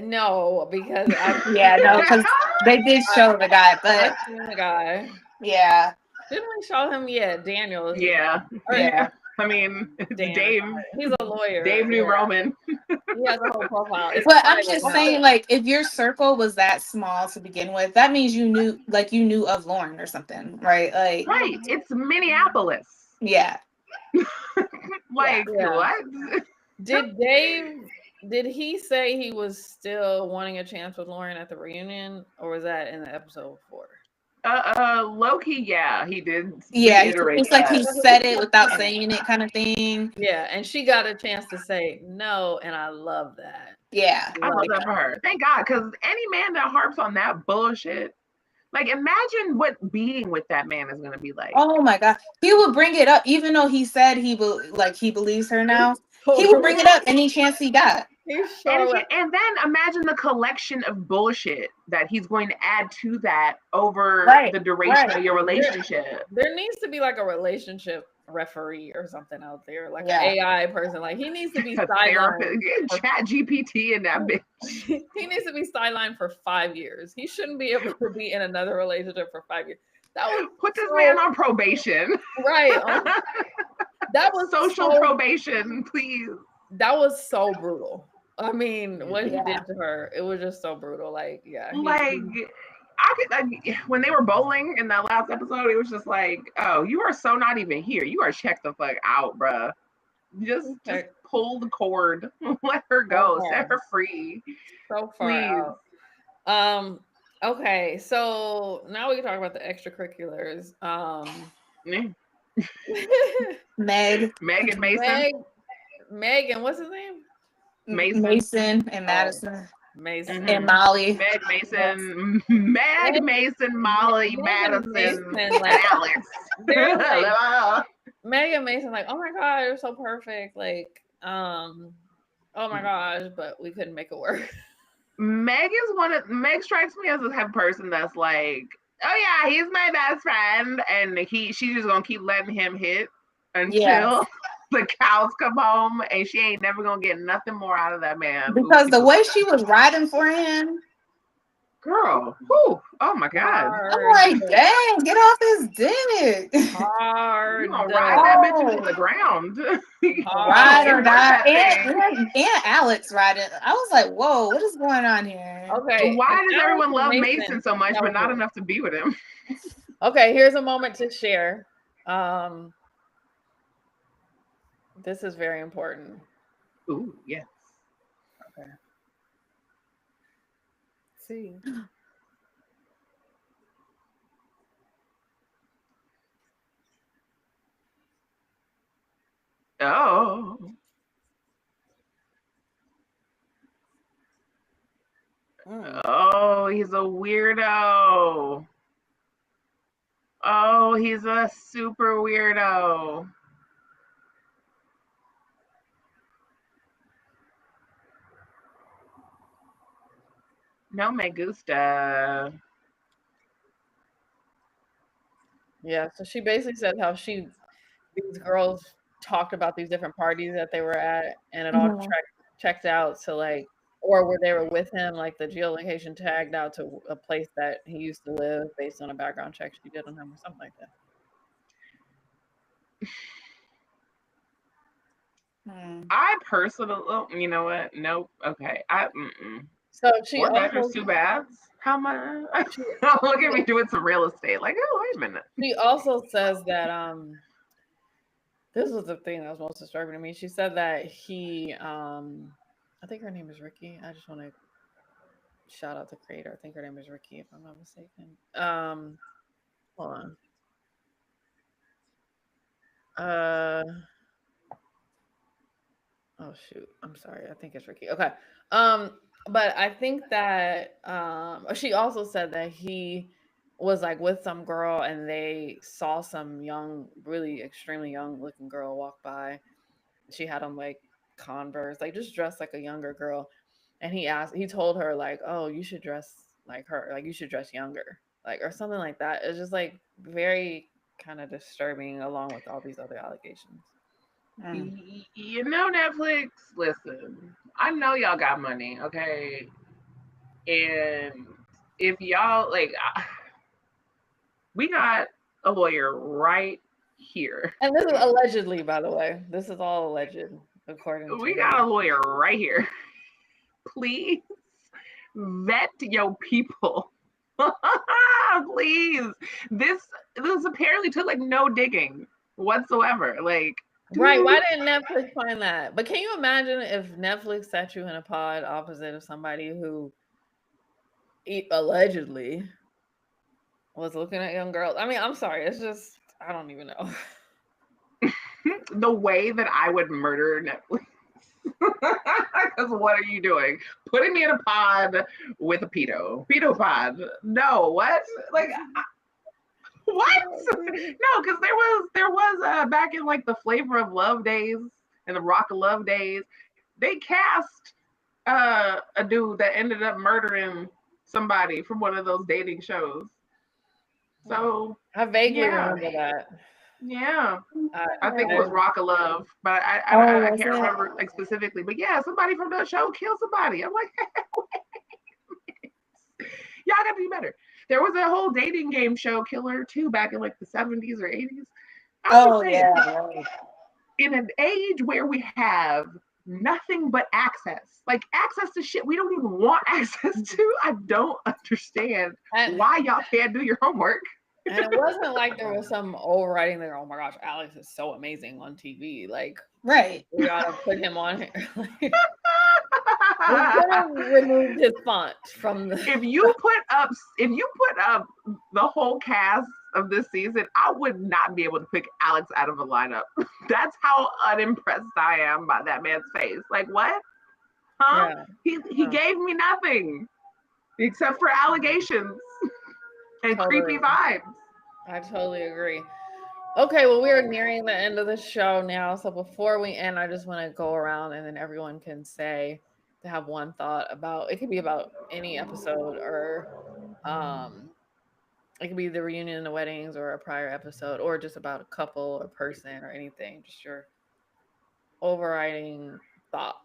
No, because because they did show the guy, but I've seen the guy. Yeah. Didn't we show him? Yeah, Daniel. Yeah. Yeah. I mean, Damn. Dave. He's a lawyer. Dave New Roman. He has a whole profile. But I'm just saying, like, if your circle was that small to begin with, that means you knew of Lauren or something, right? Like, right. It's Minneapolis. Yeah. Like, what? Did he say he was still wanting a chance with Lauren at the reunion, or was that in the episode before? Low-key, yeah, he did. Yeah, it's like he said it without saying it, kind of thing. Yeah, and she got a chance to say no, and I love that. Yeah, I love that for her. Thank God, because any man that harps on that bullshit, like, imagine what being with that man is gonna be like. Oh my God, he would bring it up, even though he said he believes her now. He would bring it up any chance he got. And then imagine the collection of bullshit that he's going to add to that over the duration of your relationship. There needs to be like a relationship referee or something out there, like an AI person. Like, he needs to be sidelined. Chat GPT in that bitch. He needs to be sidelined for 5 years. He shouldn't be able to be in another relationship for 5 years. That would put this man on probation. Right. That was social probation, please. That was so brutal. I mean, what he did to her, it was just so brutal. Like, when they were bowling in that last episode, it was just like, oh, you are so not even here. You are checked the fuck out, bruh. Just pull the cord. Let her go. Set her free. So far out. Okay, so now we can talk about the extracurriculars. Meg and Mason. Meg and what's his name? Mason and Madison. Mason and Molly. Meg Mason, Molly, Madison, and Alex. Meg and Mason, like, oh my God, you're so perfect. Like, oh my gosh, but we couldn't make it work. Meg strikes me as the type of person that's like, oh yeah, he's my best friend, and she's just gonna keep letting him hit until the cows come home, and she ain't never gonna get nothing more out of that man. Because the way she was riding for him, girl, whew, oh my God. I'm like, dang, get off his dick. Hard. You gonna ride that bitch into the ground. Ride or die. And Alex riding. I was like, whoa, what is going on here? Okay. Why does everyone love Mason so much, but not enough to be with him? Okay, here's a moment to share. This is very important. Ooh, yes. Okay. See. Oh. Oh, he's a weirdo. Oh, he's a super weirdo. No me gusta. Yeah, so she basically said how these girls talked about these different parties that they were at, and it all checked out to like, or where they were with him, like the geolocation tagged out to a place that he used to live based on a background check she did on him or something like that. I personally, you know what? Nope. Okay. So she also 2 baths. How much? Look at me doing some real estate. Like, oh, wait a minute. She also says that this was the thing that was most disturbing to me. She said that he I think her name is Ricky. I just want to shout out the creator. I think her name is Ricky, if I'm not mistaken. Hold on. Oh shoot, I'm sorry. I think it's Ricky. Okay. But I think that she also said that he was like with some girl and they saw some young, really extremely young looking girl walk by. She had on like Converse, like just dressed like a younger girl. And he told her like, oh, you should dress like her, like you should dress younger, like, or something like that. It's just like very kind of disturbing along with all these other allegations. You know, Netflix, listen, I know y'all got money, okay? And if y'all, like, we got a lawyer right here. And this is allegedly, by the way. This is all alleged, according to We got a lawyer right here. Please vet your people. Please. This apparently took like no digging whatsoever. Like, right. Why didn't Netflix find that? But can you imagine if Netflix sat you in a pod opposite of somebody who allegedly was looking at young girls? I mean, I'm sorry. It's just, I don't even know. The way that I would murder Netflix. Because what are you doing? Putting me in a pod with a pedo pod? No, what? Like, what? No, because there was back in like the Flavor of Love days and the Rock of Love days, they cast a dude that ended up murdering somebody from one of those dating shows. So I vaguely remember that. Yeah, I think it was Rock of Love, but I can't remember like specifically. But yeah, somebody from that show killed somebody. I'm like, y'all got to be better. There was a whole dating game show, Killer 2, back in like the 70s or 80s. In an age where we have nothing but access to shit we don't even want access to, I don't understand why y'all can't do your homework. And it wasn't like there was some overriding there. Oh my gosh, Alex is so amazing on TV. Like, right. We gotta put him on here. We could have removed his font from the. If you put up the whole cast of this season, I would not be able to pick Alex out of a lineup. That's how unimpressed I am by that man's face. Like, what? Huh? Yeah. He gave me nothing except for allegations. And creepy vibes. I totally agree. Okay, well, we are nearing the end of the show now. So before we end, I just want to go around and then everyone can say to have one thought about, it could be about any episode or it could be the reunion and the weddings or a prior episode or just about a couple or person or anything. Just your overriding thought.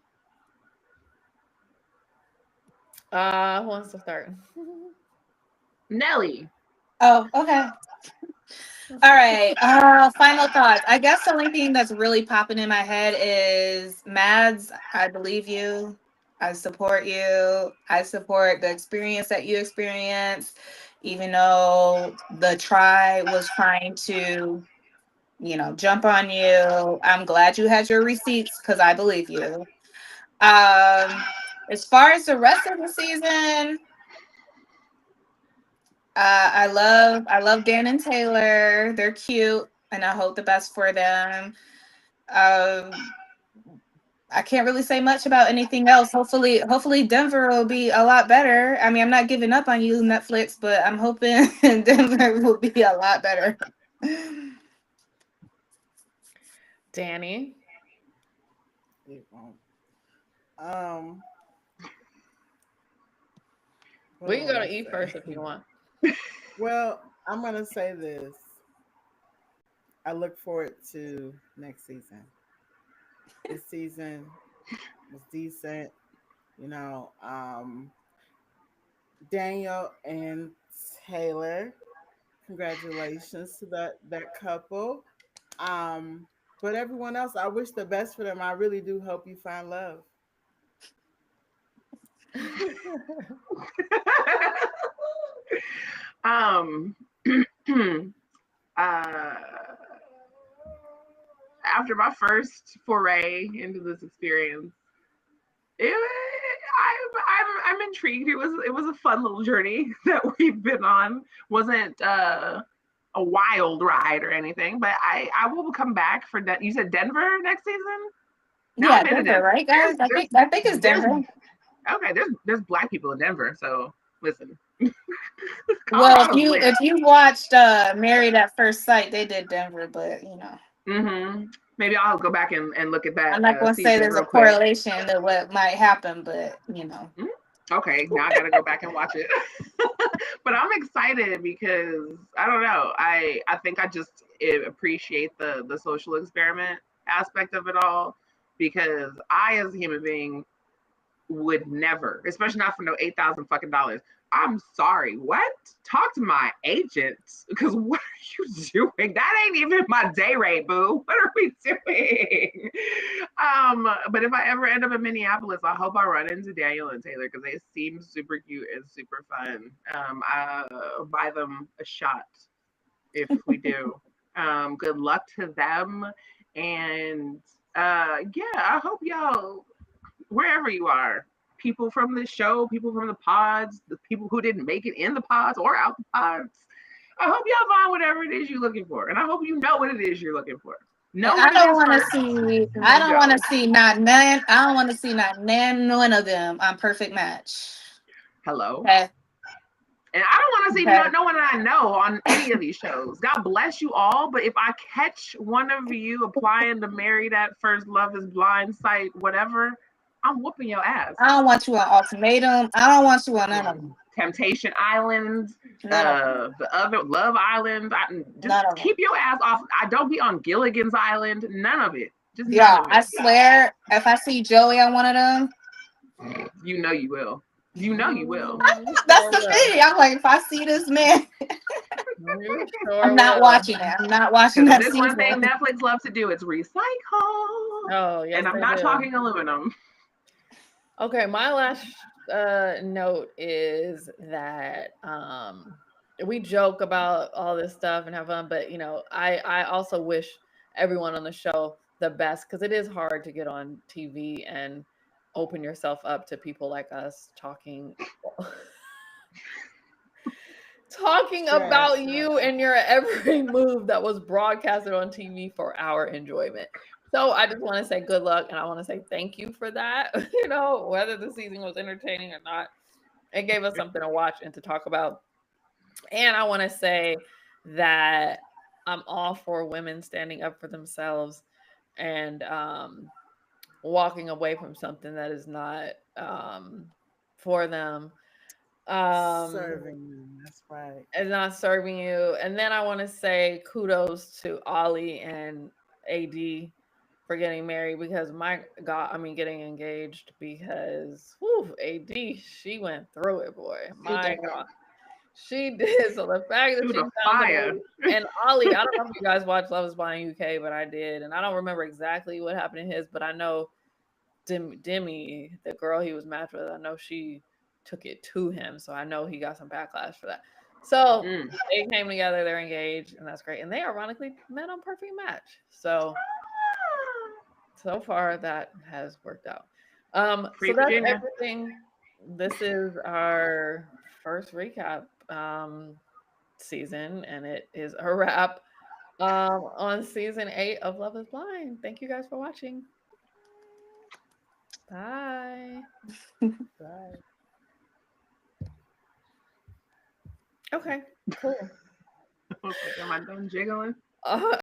Who wants to start? Nelly. Oh, okay. All right. Final thoughts. I guess the only thing that's really popping in my head is Mads, I believe you. I support you. I support the experience that you experienced, even though the tribe was trying to, jump on you. I'm glad you had your receipts because I believe you. As far as the rest of the season, I love Dan and Taylor. They're cute, and I hope the best for them. I can't really say much about anything else. Hopefully Denver will be a lot better. I mean, I'm not giving up on you, Netflix, but I'm hoping Denver will be a lot better. Danny. We can go to E first if you want. Well, I'm gonna say this. I look forward to next season. This season was decent, Daniel and Taylor. Congratulations to that couple. But everyone else, I wish the best for them. I really do hope you find love. After my first foray into this experience, I'm intrigued. It was a fun little journey that we've been on. Wasn't a wild ride or anything, but I will come back for that. You said Denver next season? Yeah, Denver, right, guys? I think it's Denver. Okay, there's Black people in Denver, so listen. Well, if you watched Married at First Sight, they did Denver, but maybe I'll go back and look at that. I'm not going to say there's a correlation to what might happen, but Okay, now I got to go back and watch it. But I'm excited because I don't know. I think I just appreciate the social experiment aspect of it all, because I, as a human being, would never, especially not for no $8,000 fucking dollars, I'm sorry, what? Talk to my agent, because what are you doing? That ain't even my day rate, boo. What are we doing? But if I ever end up in Minneapolis, I hope I run into Daniel and Taylor because they seem super cute and super fun. I'll buy them a shot if we do. Good luck to them. And yeah, I hope y'all, wherever you are, people from the show, people from the pods, the people who didn't make it in the pods or out the pods, I hope y'all find whatever it is you're looking for. And I hope you know what it is you're looking for. I don't want to see. I don't want to see not none. I don't want to see not none of them on Perfect Match. Hello. Okay. And I don't want to see no one that I know on any of these shows. God bless you all. But if I catch one of you applying to Married at First, Love is Blind site, whatever, I'm whooping your ass. I don't want you on Ultimatum. I don't want you on none of them. Temptation Island, the other Love Island. Just keep your ass off. I don't be on Gilligan's Island. None of it. Just yeah, I swear, if I see Joey on one of them, you know you will. You know you will. That's the thing. I'm like, if I see this man, I'm not watching it. I'm not watching that. There's one thing Netflix loves to do. It's recycle. Oh, yes. And I'm not talking aluminum. Okay, my last note is that we joke about all this stuff and have fun, but you know, I also wish everyone on the show the best because it is hard to get on TV and open yourself up to people like us talking about you and your every move that was broadcasted on TV for our enjoyment. So I just want to say good luck and I want to say thank you for that. You know, whether the season was entertaining or not, it gave us something to watch and to talk about. And I want to say that I'm all for women standing up for themselves and walking away from something that is not for them. Serving them, that's right. And not serving you. And then I want to say kudos to Ollie and AD for getting married because my God, I mean getting engaged because AD, she went through it, boy. My God. She did. So the fact that she found fire. And Ollie, I don't know if you guys watch Love is Blind UK, but I did. And I don't remember exactly what happened to his, but I know Demi, the girl he was matched with, I know she took it to him. So I know he got some backlash for that. So they came together, they're engaged, and that's great. And they ironically met on Perfect Match. So far that has worked out. So that's everything. This is our first recap season, and it is a wrap on season 8 of Love is Blind. Thank you guys for watching. Bye. Bye. Okay, cool. Am I done jiggling?